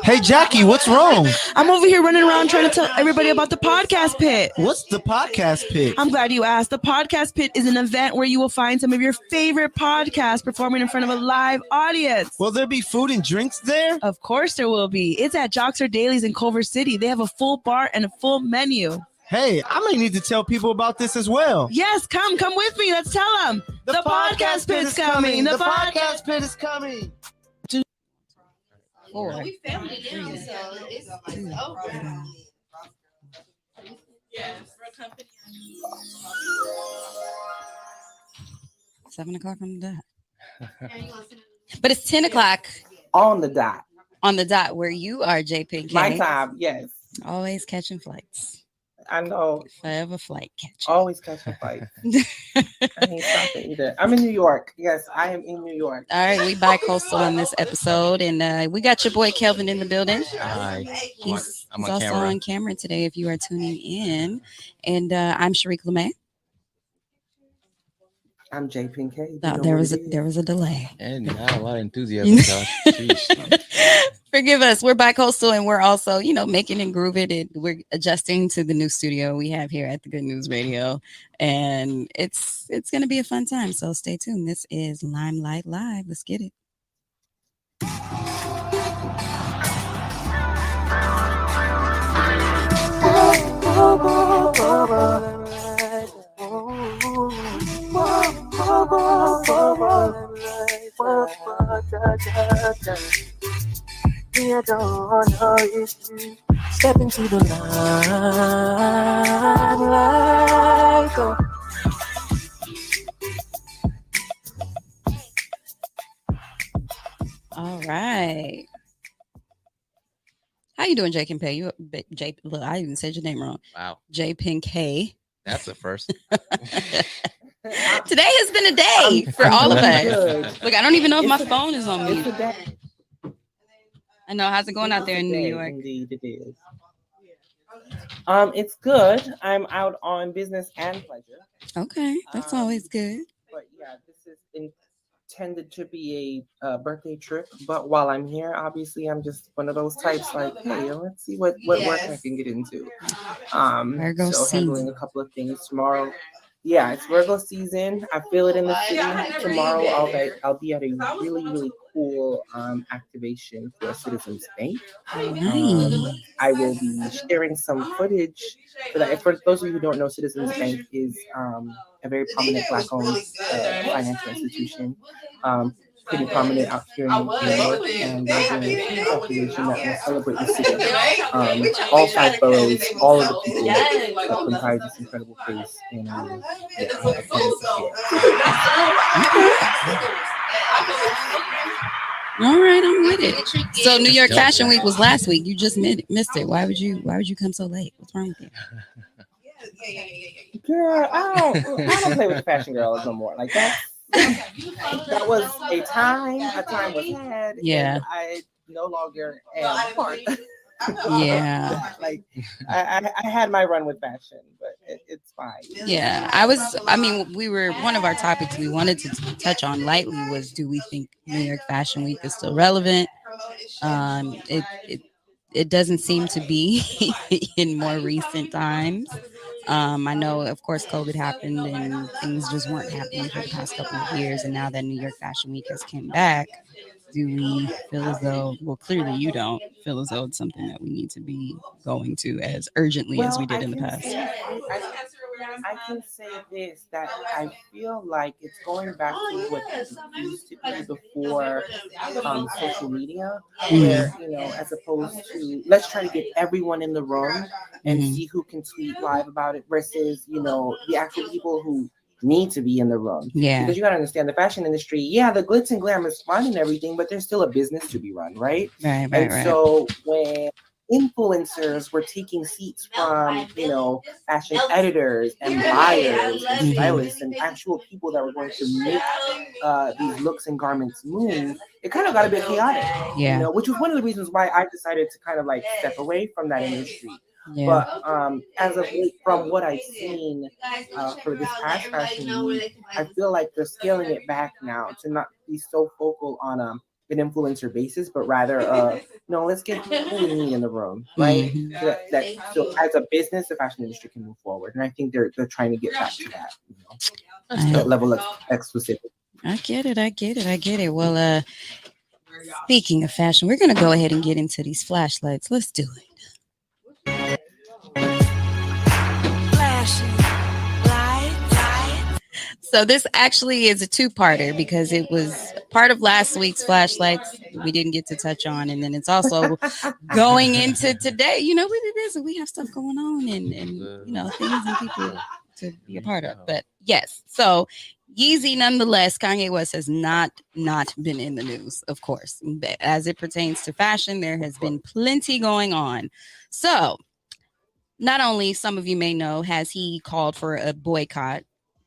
Hey, Jackie, what's wrong? I'm over here running around trying to tell everybody about the Podcast Pit. What's the Podcast Pit? I'm glad you asked. The Podcast Pit is an event where you will find some of your favorite podcasts performing in front of a live audience. Will there be food and drinks there? Of course there will be. It's at Joxer Dailies in Culver City. They have a full bar and a full menu. Hey, I might need to tell people about this as well. Yes, come with me. Let's tell them. The Podcast Pit's coming. The Podcast Pit is coming. We family now, so it's over. Yes, 7 o'clock on the dot. But it's 10 o'clock on the dot. On the dot where you are, JP. My time, yes. Always catching flights. I know. Forever flight catching. Always catching flights. I ain't stopping either. I'm in New York. Yes, I am in New York. All right, we bi-coastal on this episode, and we got your boy Kelvin in the building. Hi. He's I'm on also camera. on camera today if you are tuning in. And I'm Shariq LeMay. I'm JP K. There was a delay. And not a lot of enthusiasm, Josh. Jeez. Forgive us. We're bi-coastal, and we're also, making and grooving it. We're adjusting to the new studio we have here at the Good News Radio, and it's going to be a fun time. So stay tuned. This is Limelight Live. Let's get it. Step into the limelight. All right. How you doing, Jake and Pay? You Jake? Look, I even said your name wrong. Wow. J Pin K. That's the first. Today has been a day for all of us. Look, I don't even know if my phone is on mute. I know. How's it going out there in New York? Indeed, it is. It's good. I'm out on business and pleasure. Okay, that's always good. But yeah, this is intended to be a birthday trip. But while I'm here, obviously, I'm just one of those types like, hey, let's see what work I can get into. Virgo So handling season. a couple of things tomorrow. Yeah, it's Virgo season. I feel it in the city. Tomorrow, I'll be at a really cool activation for Citizens Bank. I will be sharing some footage for that. For those of you who don't know, Citizens Bank is a very prominent Black-owned financial institution, pretty prominent out here in New York, and we're doing a huge activation that will celebrate the city. All 5 boroughs, all of the people that comprise this incredible place, and yeah, I can't wait to share. All right, I'm with it. So New York Fashion Week was last week. You just missed it. Why would you come so late? What's wrong with you? Girl, I don't play with the fashion girls no more. Like that was a time. A time was had. Yeah. And I no longer am part. Yeah. Like I had my run with fashion, but it's fine. Yeah, one of our topics we wanted to touch on lightly was, do we think New York Fashion Week is still relevant? It doesn't seem to be in more recent times. I know, of course, COVID happened and things just weren't happening for the past couple of years. And now that New York Fashion Week has come back, do we feel as though, well, clearly you don't feel as though it's something that we need to be going to as urgently as we did in the past? I can say this, that I feel like it's going back to what it used to be before social media, where, as opposed to let's try to get everyone in the room and see who can tweet live about it versus, the actual people who need to be in the room. Yeah. Because you got to understand the fashion industry, the glitz and glam is fun and everything, but there's still a business to be run, right? Right. So when influencers were taking seats from, fashion editors and buyers and stylists and actual people that were going to make these looks and garments move, it kind of got a bit chaotic. Yeah. Which was one of the reasons why I decided to kind of like step away from that industry. Yeah. But as of from what I've seen for this past fashion week, I feel like they're scaling it back now to not be so focal on an influencer basis, but rather, let's get who we need in the room, right? So as a business, the fashion industry can move forward, and I think they're trying to get back to that, that level of exclusivity. I get it. Well, speaking of fashion, we're gonna go ahead and get into these flashlights. Let's do it. So this actually is a two-parter because it was part of last week's flashlights we didn't get to touch on, and then it's also going into today. What it is, we have stuff going on and things and people to be a part of. But yes, so Yeezy, nonetheless, Kanye West has not been in the news, of course. As it pertains to fashion, there has been plenty going on. So not only, some of you may know, has he called for a boycott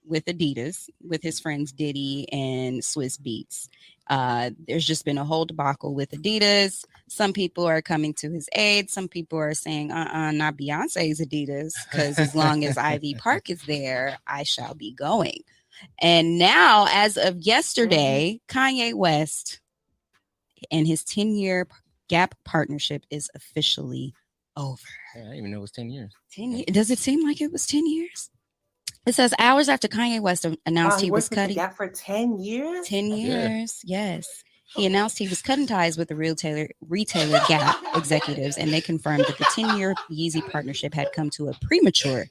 with Adidas, with his friends Diddy and Swiss Beats. There's just been a whole debacle with Adidas. Some people are coming to his aid. Some people are saying, not Beyonce's Adidas, because as long as Ivy Park is there, I shall be going. And now, as of yesterday, Kanye West and his 10-year Gap partnership is officially over. I didn't even know it was 10 years. 10 years? Does it seem like it was 10 years? It says hours after Kanye West announced he was cutting. Gap for 10 years? 10 years, yes. He announced he was cutting ties with the retailer Gap executives, and they confirmed that the 10-year Yeezy partnership had come to a premature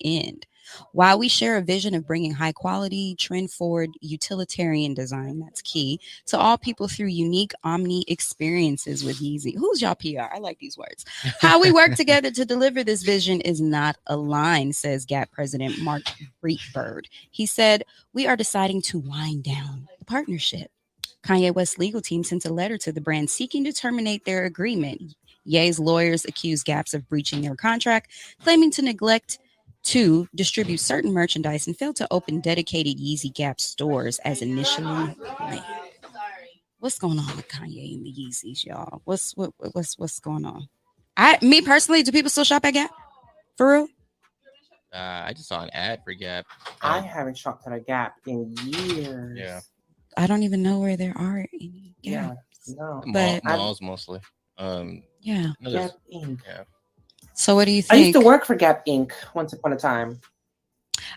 end. While we share a vision of bringing high quality, trend forward, utilitarian design, that's key, to all people through unique omni experiences with Yeezy. Who's y'all PR? I like these words. How we work together to deliver this vision is not aligned, says Gap president Mark Breitbird. He said, we are deciding to wind down the partnership. Kanye West's legal team sent a letter to the brand seeking to terminate their agreement. Ye's lawyers accused Gap of breaching their contract, claiming to neglect to distribute certain merchandise and failed to open dedicated Yeezy Gap stores as initially planned. What's going on with Kanye and the Yeezys, y'all? What's going on? Me personally, do people still shop at Gap? For real? I just saw an ad for Gap. I haven't shopped at a Gap in years. Yeah. I don't even know where there are any Yeah, Gaps. no. But Malls mostly. Yeah. Gap Inc. Yeah. So what do you I used think? to work for Gap Inc. once upon a time.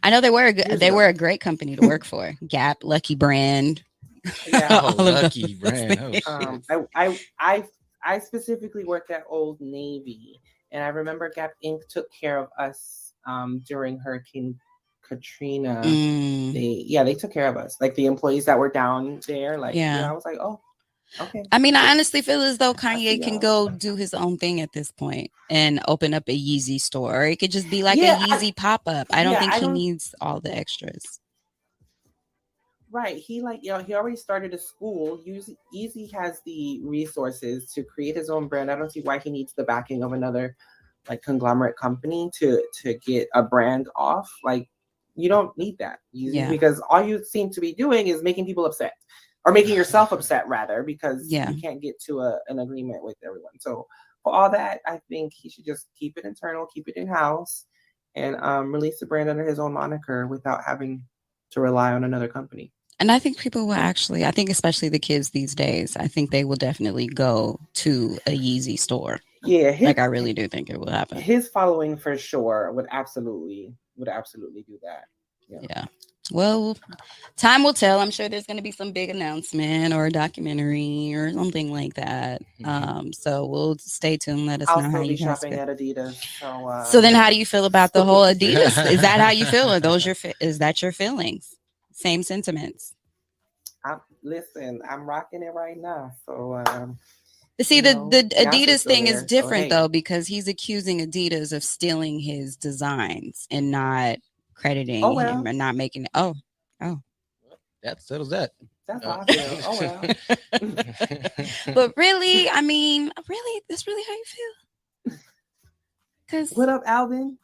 I know they were Years ago. a great company to work for. Gap, Lucky Brand. Yeah. All of those Lucky Brand. Oh, shit. I specifically worked at Old Navy, and I remember Gap Inc. took care of us during Hurricane Katrina. They took care of us, like the employees that were down there. Like, Yeah. I was like, oh, okay. I mean, I honestly feel as though see Kanye can y'all. go do his own thing at this point and open up a Yeezy store. Or it could just be like Yeah, a Yeezy pop-up. I don't think he don't- needs all the extras. Right. He he already started a school. Yeezy has the resources to create his own brand. I don't see why he needs the backing of another like conglomerate company to get a brand off. Like, you don't need that. Because all you seem to be doing is making people upset. Or making yourself upset rather, because you can't get to an agreement with everyone. So for all that, I think he should just keep it internal, keep it in-house, and release the brand under his own moniker without having to rely on another company. And I think people will actually, I think especially the kids these days, I think they will definitely go to a Yeezy store. Yeah. I really do think it will happen. His following for sure would absolutely do that. Yeah. Well, time will tell. I'm sure there's going to be some big announcement or a documentary or something like that. So we'll stay tuned. Let us know how you guys shopping feel. at Adidas. So then, how do you feel about the whole Adidas? Is that how you feel? Is that your feelings? Same sentiments. Listen, I'm rocking it right now. So see, the Adidas thing is so different hey. though, because he's accusing Adidas of stealing his designs and not crediting him and not making it. Oh. That settles that. That's how I feel. Oh well. But really, I mean, really, that's really how you feel. Cause what up, Alvin?